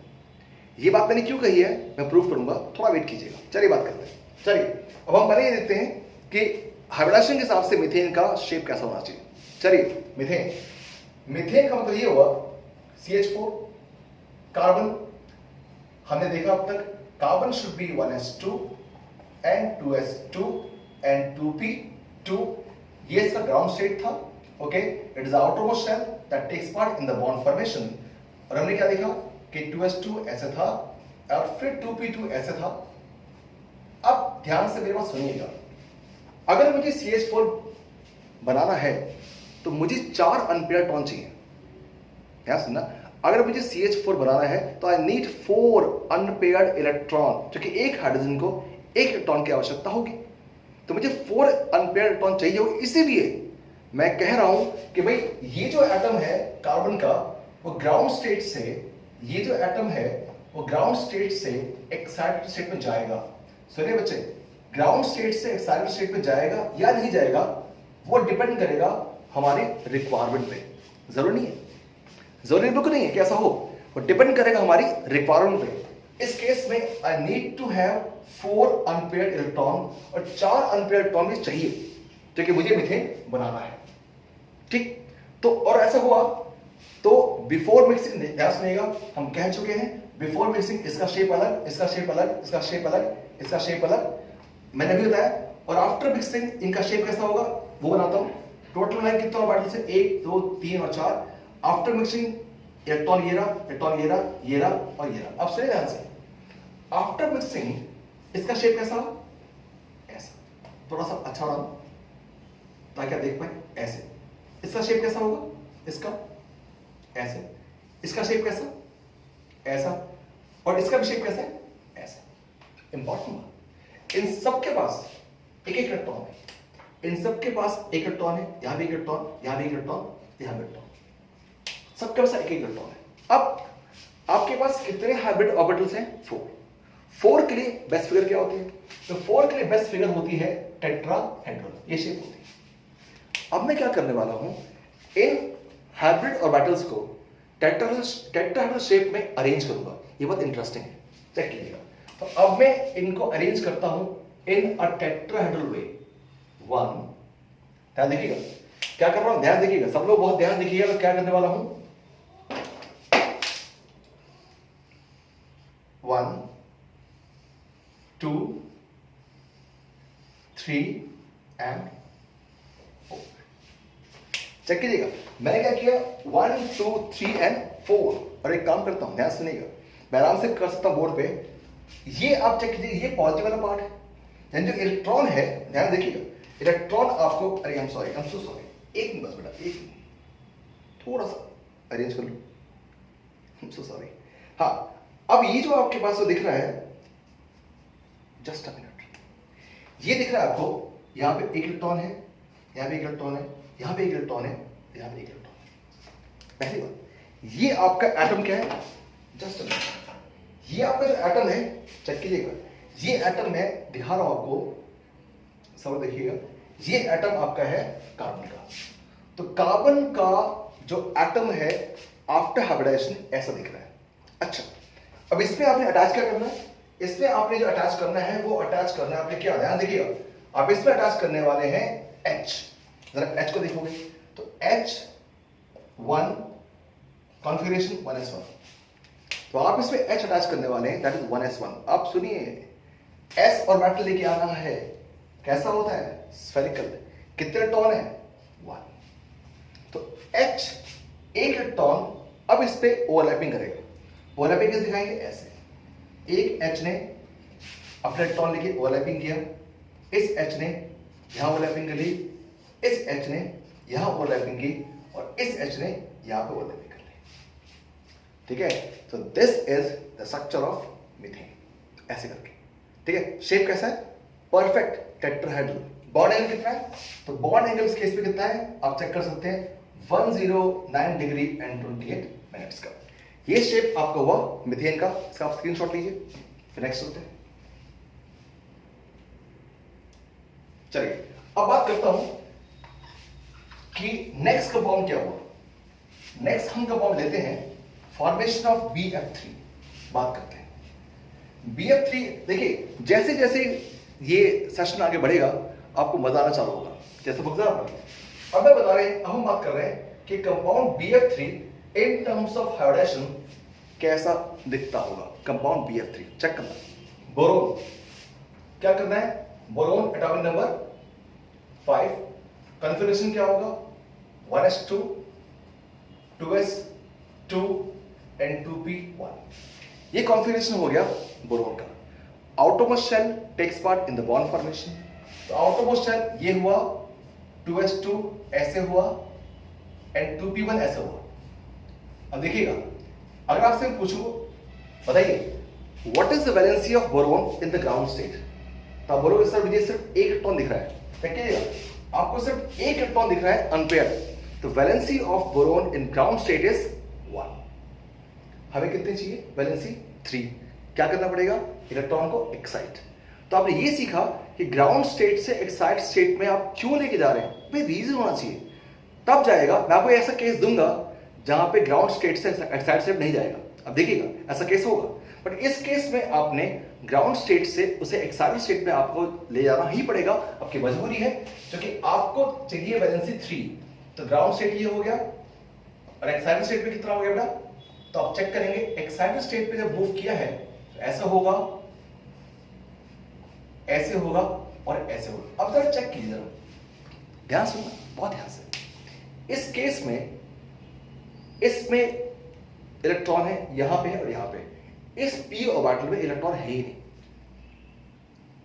ये बात मैंने क्यों कही है मैं प्रूव करूंगा, थोड़ा वेट कीजिएगा। चलिए बात करते हैं। चलिए अब हम पहले ये देखते हैं कि हाइब्रिडाइजेशन के हिसाब से मीथेन का शेप कैसा होना चाहिए। चलिए मीथेन का मतलब ये हुआ CH4 कार्बन। हमने देखा अब तक carbon should be 1s2 and 2s2 and 2p2। ये इसका ग्राउंड स्टेट था। Okay, it is outermost shell that takes part in the bond formation. और हमने क्या देखा कि 2s2 ऐसे था और फिर 2p2 ऐसे था। अब ध्यान से मेरी बात सुनिएगा, अगर मुझे CH4 बनाना है तो मुझे 4 अनपेयर इलेक्ट्रॉन चाहिए। क्या सुनना, अगर मुझे CH4 बनाना है तो आई नीड 4 अनपेयर्ड इलेक्ट्रॉन, क्योंकि एक हाइड्रोजन को एक इलेक्ट्रॉन की आवश्यकता होगी। तो मुझे 4 अनपेयर्ड इलेक्ट्रॉन चाहिए होगी। इसीलिए मैं कह रहा हूं कि भाई ये जो एटम है कार्बन का, वो ग्राउंड स्टेट से, ये जो एटम है वो ग्राउंड स्टेट से एक्साइटेड स्टेट में जाएगा। सुनिए बच्चे, ग्राउंड स्टेट से एक्साइटेड स्टेट में जाएगा या नहीं जाएगा वो डिपेंड करेगा हमारे रिक्वायरमेंट पे। जरूरी नहीं है, जरूरी बिल्कुल नहीं है कि ऐसा हो, वो डिपेंड करेगा हमारी रिक्वायरमेंट पे। इस केस में I need to have 4 unpaired electron और 4 अनपेयर्ड इलेक्ट्रॉन भी चाहिए क्योंकि मुझे मीथेन बनाना है। ठीक, तो और ऐसा हुआ तो बिफोर मिक्सिंग, ध्यान सुनिएगा, हम कह चुके हैं बिफोर मिक्सिंग इसका शेप अलग, इसका शेप अलग, इसका शेप अलग, इसका शेप अलग, मैंने भी बताया। और आफ्टर मिक्सिंग इनका शेप कैसा होगा वो बनाता हूं। टोटल में कितने ऑर्बिटल्स है? 1 2 3 और 4। आफ्टर मिक्सिंग इलेक्ट्रॉन ये रहा, इलेक्ट्रॉन ये रहा, ये रहा और ये रहा। अब सुनिए ध्यान से, आफ्टर मिक्सिंग इसका शेप कैसा हो? ऐसा, थोड़ा सा अच्छा रहा ताकि आप देख पाए, ऐसे। इसका शेप कैसा होगा? इसका ऐसे। इसका शेप कैसा? ऐसा। और इसका भी शेप कैसा है? ऐसा। इंपॉर्टेंट, इन सबके पास एक एक इलेक्ट्रॉन है, इन सबके पास एक इलेक्ट्रॉन है, यहां भी एक इलेक्ट्रॉन, यहां भी एक इलेक्ट्रॉन, यहां भी इलेक्ट्रॉन, सबके पास एक एक इलेक्ट्रॉन है। अब आपके पास कितने हाइब्रिड ऑर्बिटल्स हैं? 4। 4 के लिए बेस्ट फिगर क्या होती है? तो 4 के लिए बेस्ट फिगर होती है टेट्राहेड्रल, ये शेप होती है। अब मैं क्या करने वाला हूं, इन हाइब्रिड ऑर्बिटल्स को टेट्राहेड्रल शेप में अरेंज करूंगा। ये बहुत इंटरेस्टिंग है, चेक कीजिएगा। तो अब मैं इनको अरेंज करता हूं इन अ टेट्राहेड्रल वे। 1, ध्यान देखिएगा क्या कर रहा हूं, ध्यान देखिएगा, सब लोग बहुत ध्यान देखिएगा। मैं क्या करने वाला हूं, 1 2 3 एंड 4। चेक कीजिएगा, मैंने क्या किया, 1 2 3 एंड 4। और एक काम करता हूं, ध्यान सुनिएगा, मैं आराम से कर सकता हूं बोर्ड पे। ये आप चेक कीजिए, ये पॉजिटिव वाला पार्ट है, यानी जो इलेक्ट्रॉन है, ध्यान देखिएगा, इलेक्ट्रॉन आपको, अरे I am sorry, I am so sorry, एक मिनट बस बेटा, एक मिनट, थोड़ा सा अरेंज कर लो, आई एम सो सॉरी। हाँ, अब ये जो आपके पास जो दिख रहा है, जस्ट अ मिनट, ये दिख रहा है आपको, यहां पे एक इलेक्ट्रॉन है, यहां पे एक इलेक्ट्रॉन है, यहां पे एक इलेक्ट्रॉन है, यहां पे एक इलेक्ट्रॉन है। पहली बात, ये आपका एटम क्या है? जस्ट अ मिनट, ये आपका जो एटम है, चेक कीजिएगा, ये एटम मैं दिखा रहा हूं आपको, सब देखिएगा, ये एटम आपका है कार्बन का। तो कार्बन का जो एटम है आफ्टर हाइब्रिडाइजेशन ऐसा दिख रहा है। अच्छा, अब इसमें आपने अटैच क्या करना है? इसमें आपने जो अटैच करना है वो अटैच करना है आपने क्या, ध्यान देखिएगा, आप इसमें अटैच करने वाले हैं H। जरा H को देखोगे तो H1 कॉन्फ़िगरेशन 1s1, तो आप इसमें H अटैच करने वाले हैं, दैट इज 1s1। आप सुनिए, S ऑर्बिटल लेके आना है, कैसा होता है? स्फेरिकल। कितने इलेक्ट्रॉन है? 1। तो H एक इलेक्ट्रॉन अब इस पे ओवरलैपिंग करेगा। ओवरलैपिंग कैसे दिखाएंगे? ऐसे, एक H ने अपना इलेक्ट्रॉन लेके ओवरलैपिंग किया, इस H ने यहां ओवरलैपिंग कर ली, इस H ने यहां ओवरलैपिंग की, और इस H ने यहां पे ओवरलैपिंग कर ली। ठीक है, तो this is the structure of methane, ऐसे करके। ठीक है, शेप कैसा है? Perfect tetrahedral. बॉन्ड एंगल कितना है? तो बॉन्ड एंगल इस केस में कितना है आप चेक कर सकते हैं, 109 डिग्री एंड 28 मिनट्स का। ये शेप आपका हुआ मीथेन का, इसका आप स्क्रीनशॉट लीजिए। फिर नेक्स्ट होते हैं, चलिए अब बात करता हूं कि नेक्स्ट कंपाउंड क्या हुआ। नेक्स्ट हम कंपाउंड लेते हैं फॉर्मेशन ऑफ BF3, बात करते हैं BF3। देखिए, जैसे जैसे ये सेशन आगे बढ़ेगा आपको मजा आना चालू होगा। जैसे फॉर एग्जांपल अब मैं बता रहे हैं, अब हम बात कर रहे हैं कि compound BF3 in terms of hybridization कैसा दिखता होगा। कंपाउंड BF3 चेक करना, बोरोन क्या करना है, बोरोन एटॉमिक नंबर 5, कॉन्फ़िगरेशन क्या होगा, 1s2 2s2 and 2p1। ये कॉन्फ़िगरेशन हो गया बोरोन का। Outermost shell takes part in the bond formation. तो आउटरमोस्ट शेल ये हुआ, 2s2 ऐसे हुआ एंड 2p1 ऐसे हुआ। अब देखिएगा, अगर आपसे मैं पूछूं बताइए what is the valency of boron in the ground state, तो आप बोलोगे सर मुझे सिर्फ एक इलेक्ट्रॉन दिख रहा है। देखिएगा, आपको सिर्फ एक इलेक्ट्रॉन दिख रहा है अनपेयर्ड, तो valency of boron in ground state is 1। हमें कितनी चाहिए? वैलेंसी 3। क्या करना पड़ेगा? इलेक्ट्रॉन को एक्साइट। तो आपने ये सीखा कि ग्राउंड स्टेट से एक्साइट स्टेट में आप क्यों लेके जा रहे हैं, भाई रीजन होना चाहिए, तब जाएगा। मैं आपको ऐसा केस दूंगा जहां पे ग्राउंड स्टेट से एक्साइट स्टेट नहीं जाएगा। अब देखिएगा ऐसा केस होगा, बट इस केस में आपने ग्राउंड स्टेट से उसे एक्साइटेड स्टेट में आपको ले जाना ही पड़ेगा, आपकी मजबूरी है, क्योंकि आपको चाहिए वैलेंसी 3। तो ग्राउंड स्टेट ये हो गया और एक्साइटेड स्टेट में कितना हो गया बेटा? तो आप चेक करेंगे, एक्साइटेड स्टेट पे जब मूव किया है तो ऐसा होगा, ऐसे होगा और ऐसे होगा। अब जरा चेक कीजिए, जरा ध्यान सुनना, बहुत ध्यान से। इस केस में इसमें इलेक्ट्रॉन है यहां पे और यहां पे, इस p ऑर्बिटल में इलेक्ट्रॉन है ही नहीं।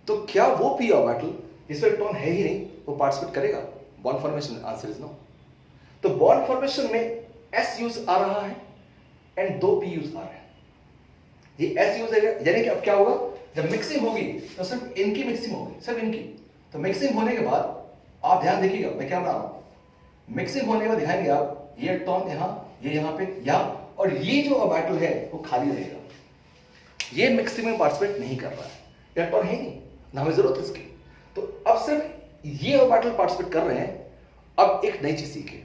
तो क्या वो p ऑर्बिटल जिसमें इलेक्ट्रॉन है ही नहीं वो पार्टिसिपेट करेगा bond formation? Answer is no. तो बॉन्ड फॉर्मेशन में s यूज आ रहा है एंड 2 p यूज आ रहा है। ये s यूज है, यानी कि अब क्या होगा, जब मिक्सिंग होगी तो सिर्फ इनकी मिक्सिंग होगी, सिर्फ इनकी। तो मिक्सिंग होने के बाद आप ध्यान देखिएगा, मैं क्या बना रहा हूं, मिक्सिंग होने के बाद दिखाएंगे आप, ये इलेक्ट्रॉन यहां, ये यहां पे, यहां, और ये जो ऑर्बिटल है वो खाली रहेगा। ये मिक्सिंग में पार्टिसिपेट नहीं कर रहा है, इलेक्ट्रॉन है नहीं, ना हमें जरूरत इसकी। तो अब सिर्फ ये ऑर्बिटल पार्टिसिपेट कर रहे हैं। अब एक नई चीज सीखिए,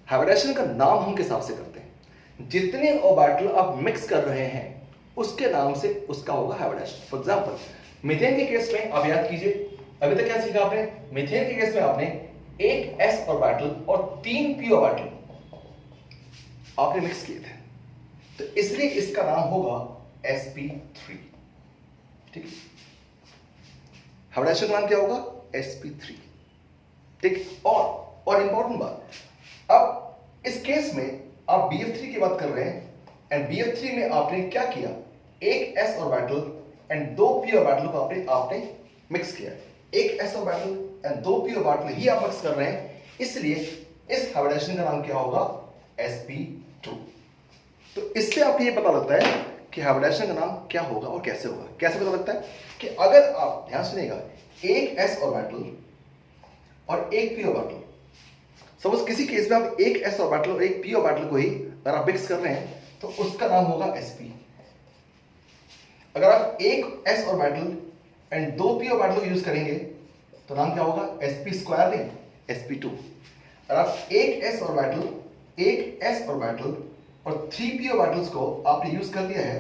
हाइब्रिडेशन का नाम हम किस हिसाब से करते हैं, जितने ऑर्बिटल आप मिक्स कर रहे हैं उसके नाम से उसका होगा हाइब्रिडेशन। फॉर एग्जांपल मीथेन के केस में आप याद कीजिए, अभी तक क्या सीखा आपने, मीथेन के केस में आपने एक s ऑर्बिटल और 3 p ऑर्बिटल आपने मिक्स किए थे, तो इसलिए इसका नाम होगा sp3। ठीक है, हाइब्रिडेशन का नाम क्या होगा, sp3। ठीक, और इंपॉर्टेंट बात, अब इस केस में आप BF3 की बात कर रहे हैं एंड BF3 में आपने क्या किया, एक s orbital and 2 p orbital को आपने मिक्स किया। एक s orbital and 2 p orbital ही आप मिक्स कर रहे हैं, इसलिए इस हाइब्रिडेशन का नाम क्या होगा, sp2। तो इससे आपको ये पता लगता है कि हाइब्रिडेशन का नाम क्या होगा और कैसे होगा। कैसे पता लगता है कि अगर आप ध्यान सुनिएगा, एक s ऑर्बिटल और एक p ऑर्बिटल, सपोज किसी केस में आप एक s ऑर्बिटल और एक p ऑर्बिटल को ही अगर आप मिक्स कर रहे हैं तो उसका नाम होगा sp। अगर आप एक s orbital and 2 p orbital को यूज करेंगे तो नाम क्या होगा, sp2 नहीं, sp2। अगर आप एक s ऑर्बिटल, एक s ऑर्बिटल और 3 p ऑर्बिटल्स को आपने यूज कर लिया है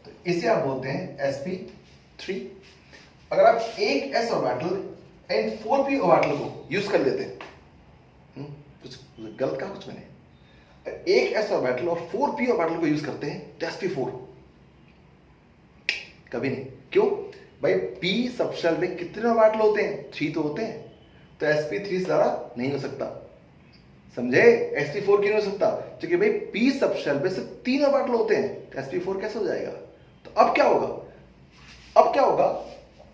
तो इसे आप बोलते हैं sp3। अगर आप एक s orbital and 4 p orbital को यूज कर लेते हैं, कुछ गलत कहा कुछ मैंने, एक s ऑर्बिटल और 4 p ऑर्बिटल को यूज करते हैं तो sp4 कभी नहीं। क्यों भाई, p सबशेल में कितने ऑर्बिटल होते हैं, 3 तो होते हैं, तो sp3 से ज्यादा नहीं हो सकता, समझे। sp4 क्यों नहीं हो सकता, क्योंकि भाई p सबशेल में सिर्फ 3 ऑर्बिटल होते हैं, तो sp4 कैसे हो जाएगा। तो अब क्या होगा, अब क्या होगा,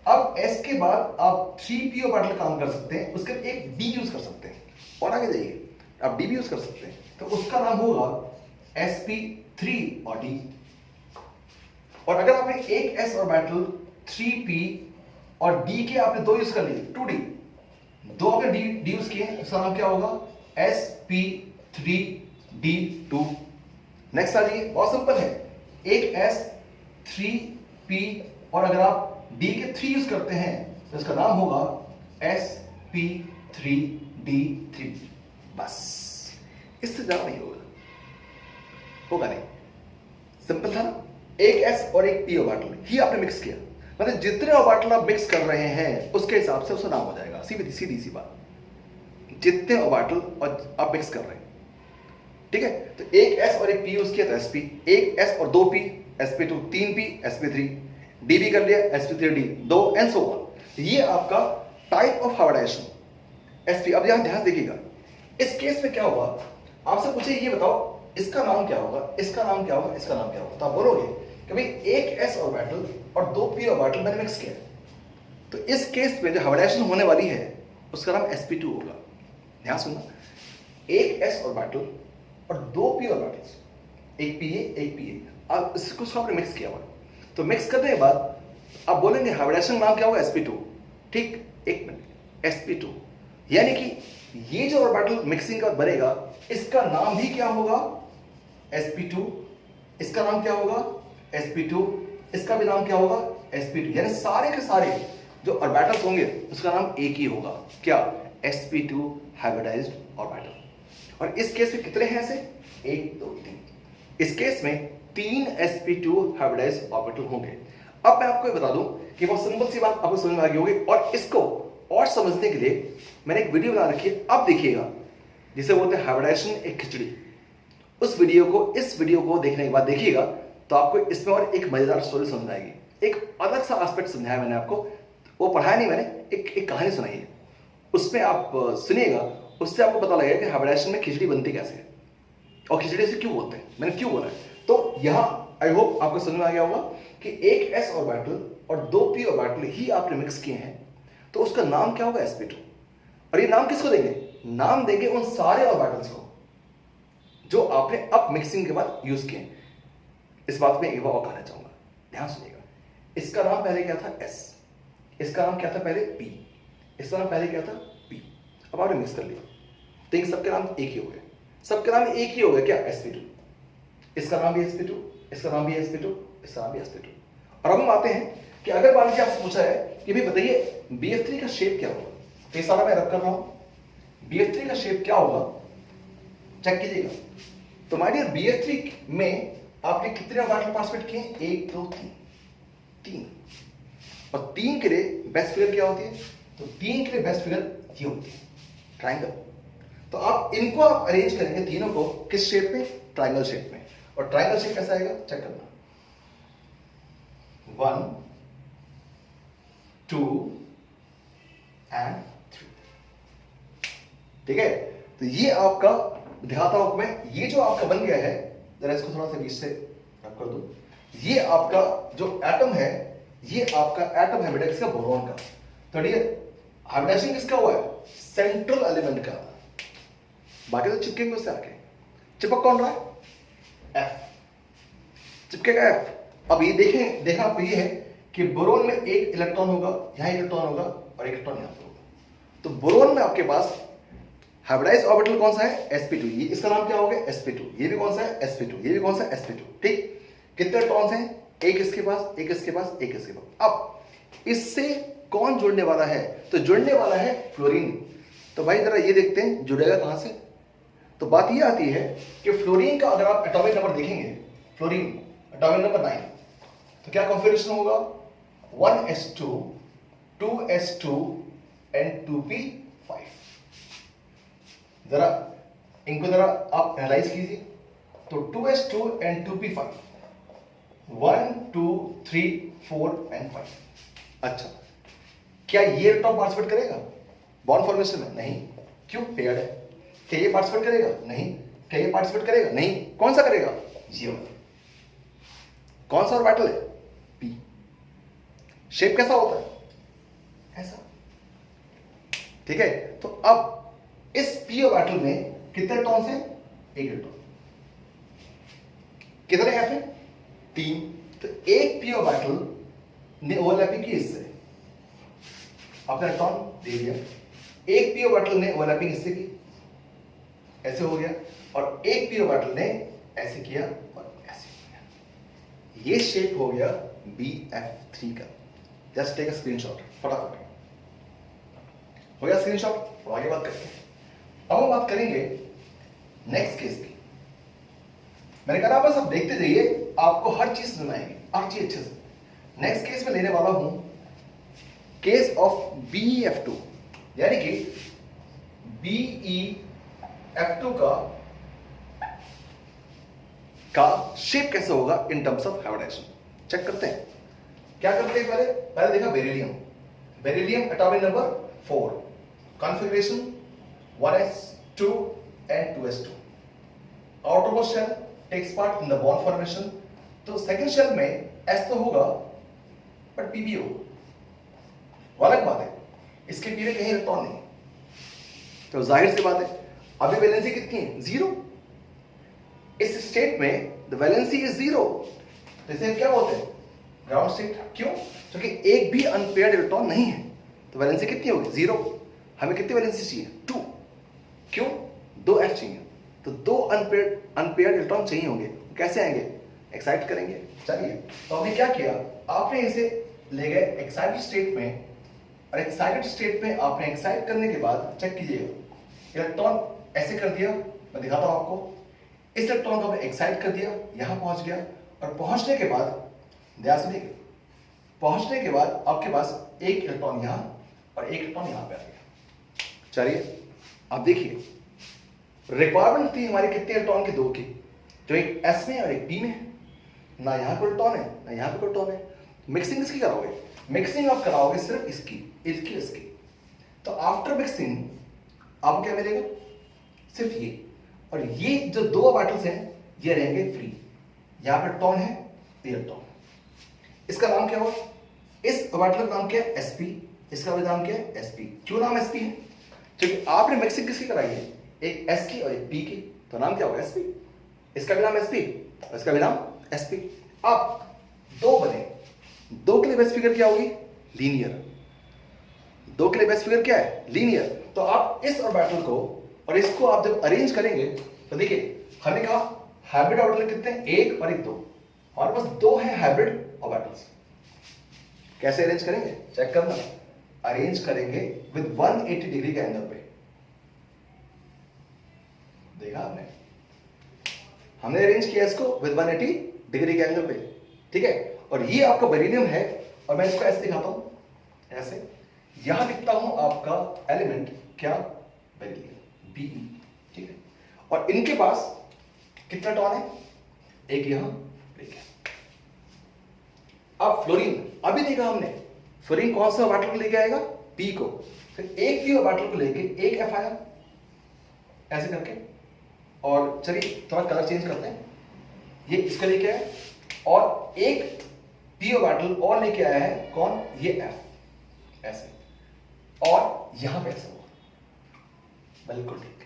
अब s के बाद आप 3p ऑर्बिटल काम कर सकते हैं, उसके बाद एक d यूज कर सकते हैं, और आगे जाइए आप d भी यूज कर सकते हैं, तो उसका नाम होगा sp3 और d। और अगर आपने एक s ऑर्बिटल 3p और d के आपने 2 यूज कर लिए, 2d, 2 आपने d यूज किए, उसका नाम क्या होगा, sp3d2। नेक्स्ट आ जाइए, बहुत सिंपल है, एक s 3p और अगर आप d के 3 यूज करते हैं तो इसका नाम होगा sp3d3। बस, इससे ज्यादा नहीं होगा, होगा नहीं, सिंपल था ना। एक s और एक p ऑर्बिटल ही आपने मिक्स किया, मतलब जितने ऑर्बिटल आप मिक्स कर रहे हैं उसके हिसाब से उसका नाम हो जाएगा। सीधी सी बात, जितने ऑर्बिटल और आप मिक्स कर रहे हैं, ठीक है। तो एक s और एक p यूज किया तो sp, एक s और 2p sp2, 3p sp3, d भी कर लिया sp3d, 2 एंड सो ऑन। ये आपका टाइप ऑफ हाइब्रिडेशन sp। अब यहां ध्यान देखिएगा, इस केस में क्या होगा, आपसे पूछे ये बताओ इसका नाम क्या होगा, इसका नाम क्या होगा, इसका नाम क्या होगा, तो आप बोलोगे कि भाई एक s ऑर्बिटल और 2p ऑर्बिटल मैंने मिक्स किया, तो इस केस में जो हाइब्रिडेशन होने वाली है उसका नाम sp2 होगा। ध्यान सुनना, एक s ऑर्बिटल और 2p ऑर्बिटल्स, एक pa एक pa, अब इसको आपने मिक्स किया हुआ, तो मिक्स करने के बाद आप बोलेंगे हाइब्रिडेशन नाम क्या होगा, sp2। ठीक, एक मिनट, sp2, यानी कि ये जो ऑर्बिटल मिक्सिंग का बनेगा इसका नाम भी क्या होगा, sp2, इसका नाम क्या होगा, sp2, इसका भी नाम क्या होगा, sp2, यानी सारे के सारे जो ऑर्बिटल्स होंगे उसका नाम एक ही होगा, क्या, sp2 हाइब्रिडाइज्ड ऑर्बिटल। और इस केस में कितने हैं ऐसे, 1 2 3, इस केस में 3 sp2 हाइब्रिडाइज्ड ऑर्बिटल होंगे। अब मैं आपको ये बता दूं कि बहुत सिंपल सी बात आपको समझ में आ गई होगी, और इसको और समझने के लिए मैंने एक वीडियो बना रखी है, अब देखिएगा, जिसे बोलते हैं हाइब्रिडेशन एक खिचड़ी। उस वीडियो को, इस वीडियो को देखने के बाद देखिएगा तो आपको इसमें और एक मजेदार स्टोरी समझ आएगी, एक अलग सा एस्पेक्ट समझाया मैंने आपको, वो पढ़ाया नहीं मैंने, एक कहानी सुनाई है, उसमें आप सुनिएगा, उससे आपको पता लगेगा कि हाइब्रिडाइजेशन में खिचड़ी बनती कैसे है और खिचड़ी से क्यों बोलते हैं, मैंने क्यों बोला है। तो यहां आई होप आपको समझ में आ गया होगा कि एक s ऑर्बिटल और दो p ऑर्बिटल ही आपने मिक्स किए हैं, तो उसका नाम क्या होगा, sp2। और ये नाम किसको देंगे, नाम देंगे उन सारे ऑर्बिटल्स को जो आपने अब मिक्सिंग के बाद यूज किए। इस बात में एक बार और कहना चाहूंगा, ध्यान सुनिएगा। इसका नाम पहले क्या था, s, इसका नाम क्या था पहले, p, इसका नाम पहले क्या था, p। अब आपने मिक्स कर लिया तो इन सबके नाम एक ही हो गए, सबके नाम एक ही हो गए क्या, sp2। इसका नाम भी sp2, इसका नाम भी sp2, इसका नाम भी sp2। और अब हम आते हैं कि अगर मान लीजिए आपसे पूछा है कि भाई बताइए BF3 का शेप क्या होगा, तो ये सारा मैं रब कर रहा हूं, BF3 का शेप क्या होगा चेक कीजिएगा। तो माय डियर BF3 में आपने कितने ऑर्बिटल पार्टिसिपेट किए, 1 2 3, 3। और 3 के लिए बेस्ट फिगर क्या होती है, तो 3 के लिए बेस्ट फिगर ये होती है, ट्राइंगल। तो आप इनको आप अरेंज करेंगे तीनों को किस शेप में, ट्राइंगल शेप में। और ट्राइंगल शेप कैसा आएगा चेक करना, 1 2 एंड 3, ठीक है। तो ये आपका दिखाता हूं मैं, ये जो आपका बन गया है, जरा इसको थोड़ा सा बीच से रब कर दो। ये आपका जो एटम है, ये आपका एटम है बेटा किसका, बोरॉन का। तो ये हाइब्रिडाइजेशन किसका हुआ है, सेंट्रल एलिमेंट का। बाकी तो चिपकेंगे उससे आके, चिपक कौन रहा है, F, चिपकेगा F। अब ये देखें, देखा आप ये है कि बोरोन में एक इलेक्ट्रॉन होगा, यहां इलेक्ट्रॉन होगा और एक इलेक्ट्रॉन यहां पर होगा। तो बोरोन में आपके पास हाइब्रिडाइज्ड ऑर्बिटल कौन सा है, sp2, ये इसका नाम क्या होगा, sp2। ये भी कौन सा है, sp2, ये भी कौन सा है, sp2, ठीक। कितने इलेक्ट्रॉन्स हैं, एक इसके पास, एक इसके पास, एक इसके पास। अब इससे कौन जुड़ने वाला है, तो जुड़ने वाला है फ्लोरीन। तो भाई जरा ये देखते हैं जुड़ेगा कहां से। तो बात ये आती है कि फ्लोरीन का अगर आप एटॉमिक नंबर देखेंगे, फ्लोरीन एटॉमिक नंबर 9, तो क्या कॉन्फ़िगरेशन होगा, 1s2 2s2 एंड 2p5। जरा इनको जरा आप एनालाइज कीजिए। तो 2s2 एंड 2p5, 1 2 3 4 एंड 5। अच्छा, क्या ये इलेक्ट्रॉन पार्टिसिपेट करेगा बॉन्ड फॉर्मेशन में, नहीं, क्यों, पेयर्ड है। क्या ये पार्टिसिपेट करेगा, नहीं। क्या ये पार्टिसिपेट करेगा, नहीं। कौन सा करेगा, ये वाला। कौन सा ऑर्बिटल है, p। शेप कैसा होता है, ऐसा, ठीक है। तो अब इस p ऑर्बिटल में कितने इलेक्ट्रॉन्स हैं, एक इलेक्ट्रॉन। कितने f है, 3। तो एक p ऑर्बिटल ने ओवरलैपिंग की इससे, आपने इलेक्ट्रॉन दे दिया। एक p ऑर्बिटल ने ओवरलैपिंग इससे की, ऐसे हो गया। और एक p ऑर्बिटल ने ऐसे किया और ऐसे किया। ये शेप हो गया BF3 का। जस्ट टेक अ स्क्रीनशॉट, फटाफट हो गया स्क्रीनशॉट। और आगे बात करते हैं। अब हम बात करेंगे नेक्स्ट केस की। मैंने कहा बस अब देखते जाइए, आपको हर चीज समझ आएगी, हर चीज अच्छे से। नेक्स्ट केस में लेने वाला हूं केस ऑफ BeF2, यानी कि BeF2 का शेप कैसे होगा in terms of hybridization. Check करते हैं, क्या करते हैं। पहले देखा beryllium, beryllium atomic number 4, configuration 1s2 and 2s2। Outermost shell takes part in the bond formation. तो सेकंड शेल में s तो होगा बट p भी होगा। अलग बात है, इसके p में कहीं इलेक्ट्रॉन नहीं, तो जाहिर सी बात है अभी वैलेंसी कितनी है, 0। इस स्टेट में द वैलेंसी इज 0, तो इसे क्या बोलते हैं, ग्राउंड स्टेट। क्यों, क्योंकि एक भी अनपेयर्ड इलेक्ट्रॉन नहीं है, तो वैलेंसी कितनी होगी, 0। हमें कितनी वैलेंसी चाहिए, 2। क्यों, 2 F चाहिए, तो 2 अनपेयर्ड इलेक्ट्रॉन चाहिए होंगे। कैसे आएंगे, एक्साइट करेंगे। चलिए, तो हमने क्या किया, आपने इसे ले गए एक्साइटेड स्टेट में, और एक्साइटेड स्टेट में आपने एक्साइट करने के बाद चेक कीजिएगा, इलेक्ट्रॉन ऐसे कर दिया, मैं दिखाता हूं आपको। इस इलेक्ट्रॉन को हमने एक्साइट कर दिया, यहां पहुंच गया, और पहुंचने के बाद ध्यान से देखिए, पहुंचने के बाद आपके पास एक इलेक्ट्रॉन यहां और एक इलेक्ट्रॉन यहां पे आ गया। चलिए अब देखिए, रिक्वायरमेंट थी हमारी कितने इलेक्ट्रॉन की, 2 की, जो एक s में और एक p में। ना यहां कोई इलेक्ट्रॉन है ना यहां पे कोई इलेक्ट्रॉन है। मिक्सिंग किसकी कराओगे, मिक्सिंग आप कराओगे सिर्फ इसकी, इसकी, इसकी। तो आफ्टर मिक्सिंग आपको क्या मिलेगा, सिर्फ ये, और ये जो दो ऑर्बिटल्स हैं ये रहेंगे फ्री। यहां पर टॉन है, इलेक्ट्रॉन। इसका नाम क्या हुआ? इस ऑर्बिटल का नाम क्या है? sp। इसका भी नाम क्या है? sp। क्यों नाम sp है? क्योंकि आपने मिक्सिंग किसकी कराई है? एक s की और एक p की, तो नाम क्या होगा? sp। इसका भी नाम sp और इसका भी नाम sp। अब दो बने, दो के लिए बेस्ट फिगर क्या होगी? लीनियर। दो के लिए बेस्ट फिगर क्या है? लीनियर। तो आप इस ऑर्बिटल को और इसको आप जब अरेंज करेंगे तो देखिए, हमने कहा हाइब्रिड ऑर्बिटल कितने हैं? एक और एक दो। हमारे पास दो है हाइब्रिड ऑर्बिटल्स। कैसे अरेंज करेंगे? चेक करना। अरेंज करेंगे विद 180 डिग्री के एंगल पे। देखा आपने? हमने अरेंज किया इसको विद 180 डिग्री के एंगल पे, ठीक है। और ये आपका बेरिलियम है, और मैं इसको ऐसे दिखाता हूं, ऐसे। यहां लिखता हूं आपका एलिमेंट क्या? बेरिलियम, Be, ठीक है। और इनके पास कितना टॉन है? एक यहां, एक है। अब फ्लोरीन, अभी देखा हमने, फ्लोरीन कौन सा ऑर्बिटल को लेके आएगा? P को। फिर एक P ऑर्बिटल को लेके एक F आया, ऐसे करके। और चलिए थोड़ा कलर चेंज करते हैं। ये इसका लेके आया, और एक P ऑर्बिटल और लेके आया है, कौन? ये F, ऐसे। और यहां पे ऐसा हुआ, बिल्कुल ठीक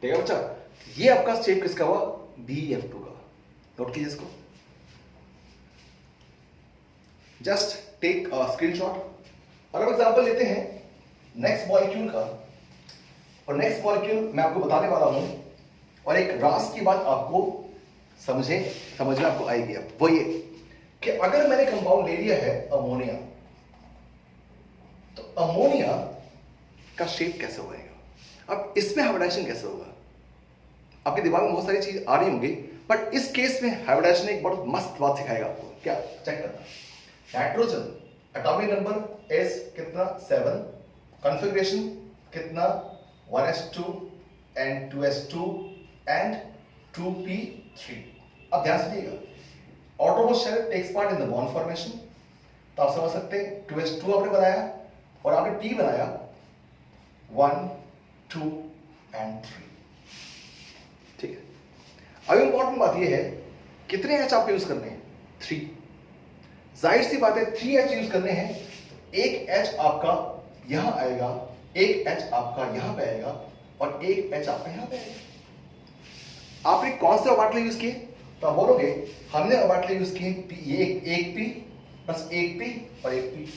है बच्चा। ये आपका शेप किसका हुआ? BF2 का। नोट कीजिए इसको, जस्ट टेक अ स्क्रीनशॉट। और अब एग्जांपल लेते हैं नेक्स्ट मॉलिक्यूल का, और नेक्स्ट मॉलिक्यूल मैं आपको बताने वाला हूं, और एक रास की बात आपको समझ में आपको आएगी। अब वो ये कि अगर मैंने कंपाउंड ले लिया है अमोनिया, तो अमोनिया का शेप कैसे होगा? अब इसमें हाइब्रिडाइजेशन कैसे होगा? आपके दिमाग में बहुत सारी चीज आ रही होंगी, बट इस केस में हाइब्रिडाइजेशन एक बहुत मस्त बात सिखाएगा आपको। क्या? चेक करना। नाइट्रोजन एटॉमिक नंबर S कितना? 7। कॉन्फ़िगरेशन कितना? 1s2 and 2s2 and 2p3। अब ध्यान से देखिएगा, outermost shell takes part in the bond formation. तो आप समझ सकते हैं 2s2 आपने बनाया और आपने P बनाया 1, 2 and 3, ठीक है। अब इंपॉर्टेंट बात यह है, कितने H आपको यूज करने हैं? 3। जाहिर सी बात है 3H यूज करने हैं, तो एक H आपका यहां आएगा, एक H आपका यहां पे आएगा, और एक H आपका यहां पे आएगा। आपने कौन से ऑर्बिटल यूज किए? तो आप बोलोगे हमने ऑर्बिटल यूज किए ये एक P प्लस एक P और एक P।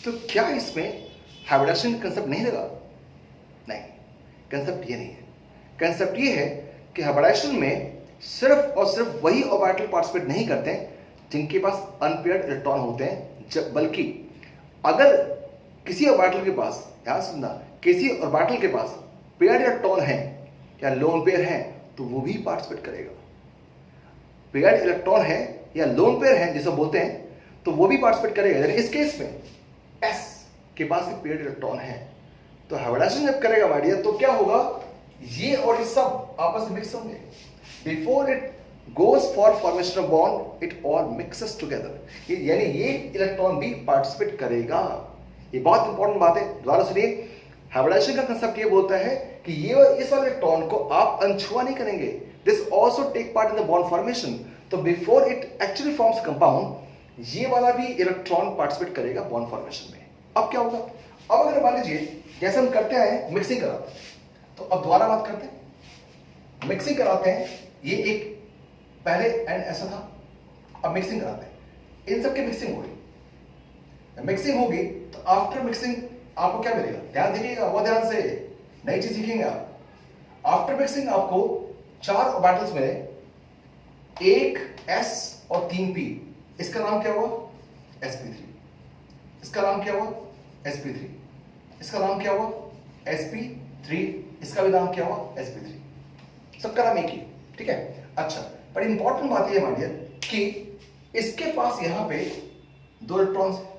तो क्या इसमें हाइब्रिडाइजेशन कंसेप्ट नहीं लगा? नहीं, कंसेप्ट ये नहीं है। कंसेप्ट ये है कि हाइब्रिडाइजेशन में सिर्फ और सिर्फ वही ऑर्बिटल पार्टिसिपेट नहीं करते हैं जिनके पास अनपेयर्ड इलेक्ट्रॉन होते हैं, बल्कि अगर किसी ऑर्बिटल के पास, ध्यान सुनना, किसी ऑर्बिटल के पास पेयर्ड इलेक्ट्रॉन है या लोन पेयर है, तो वो भी पार्टिसिपेट करेगा। पेयर्ड इलेक्ट्रॉन है या लोन पेयर है जिसे बोलते हैं, तो वो भी पार्टिसिपेट करेगा। इस केस में S के पास एक पेयर्ड इलेक्ट्रॉन है, तो हाइब्रिडाइजेशन जब करेगा माय डियर, तो क्या होगा? ये और ये सब आपस में मिक्स होंगे। Before it goes for formation of bond, it all mixes together। यानी ये इलेक्ट्रॉन भी पार्टिसिपेट करेगा। ये बहुत इंपॉर्टेंट बात है, दोबारा सुनिए। हाइब्रिडाइजेशन का कंसेप्ट ये बोलता है कि ये इस वाले इलेक्ट्रॉन को आप अनछुआ नहीं करेंगे। This also take part in the bond formation. तो before it actually forms compound, ये वाला भी इलेक्ट्रॉन पार्टिसिपेट करेगा बॉन्ड फॉर्मेशन में। अब क्या होगा? अब अगर मान लीजिए जैसे हम करते हैं मिक्सिंग कराते हैं, तो अब दोबारा बात करते हैं। मिक्सिंग कराते हैं, ये एक पहले एंड ऐसा था, अब मिक्सिंग कराते हैं। इन सब की मिक्सिंग हो गई। मिक्सिंग होगी तो आफ्टर मिक्सिंग आपको क्या मिलेगा? ध्यान दीजिएगा, बहुत ध्यान से, नई चीज सीखेंगे आप। आफ्टर मिक्सिंग आपको 4 ऑर्बिटल्स मिले, एक S और 3 P। इसका नाम क्या हुआ? sp3। इसका नाम क्या हुआ? sp3। इसका नाम क्या हुआ? sp3। इसका भी नाम क्या हुआ? sp3। सबका नाम एक ही, ठीक है। अच्छा, पर इंपॉर्टेंट बात यह मानिए कि इसके पास यहां पे 2 इलेक्ट्रॉन्स है,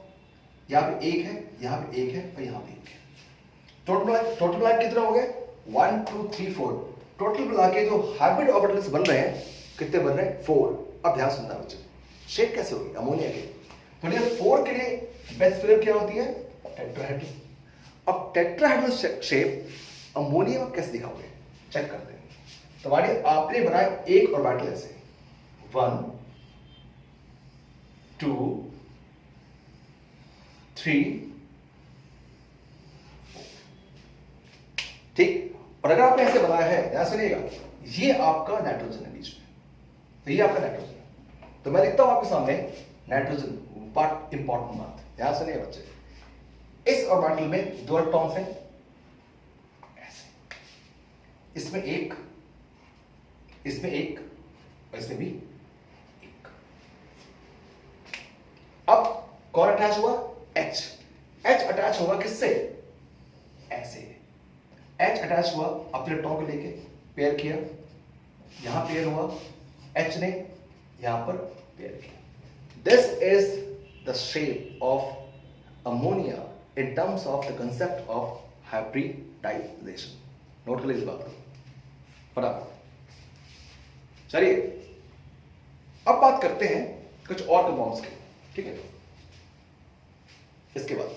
यहां पे एक है, यहां पे एक है और यहां पे एक है। टोटल मिला कितना हो गए? 1 2 3 4। टोटल मिला के जो हाइब्रिड ऑर्बिटल्स बन रहे हैं, कितने बन रहे हैं? 4। अब ध्यान सुनना बच्चे, शेप कैसे होगी अमोनिया की? तो ये 4 के लिए बेस्ट फिगर क्या होती है? टेट्राहेड्रल। अब टेट्राहेड्रल शेप अमोनियम आप कैसे दिखाओगे, चेक करते हैं। तो हमारे आपने बनाया एक ऑर्बिटल ऐसे 1 2 3 ठीक। और अगर आपने ऐसे बनाया है, ध्यान सुनिएगा, ये आपका नाइट्रोजन है बीच में, तो ये आपका नाइट्रोजन है। तो मैं लिखता हूं आपके सामने नाइट्रोजन, बट इंपॉर्टेंट बात, ध्यान सुनिए बच्चे, इस ऑर्बिटल में 2 इलेक्ट्रॉन्स हैं ऐसे, इसमें एक, इसमें एक और इसमें भी एक। अब कौन अटैच हुआ, H। H अटैच हुआ किससे, ऐसे। H अटैच हुआ अपने इलेक्ट्रॉन को लेके, पेयर किया, यहां पेयर हुआ, H ने यहां पर पेयर किया। This is the shape of ammonia in terms of the concept of hybridization. Note कर लीजिए बात को फटाफट। चलिए अब बात करते हैं कुछ और कंपाउंड्स की, ठीक है। इसके बाद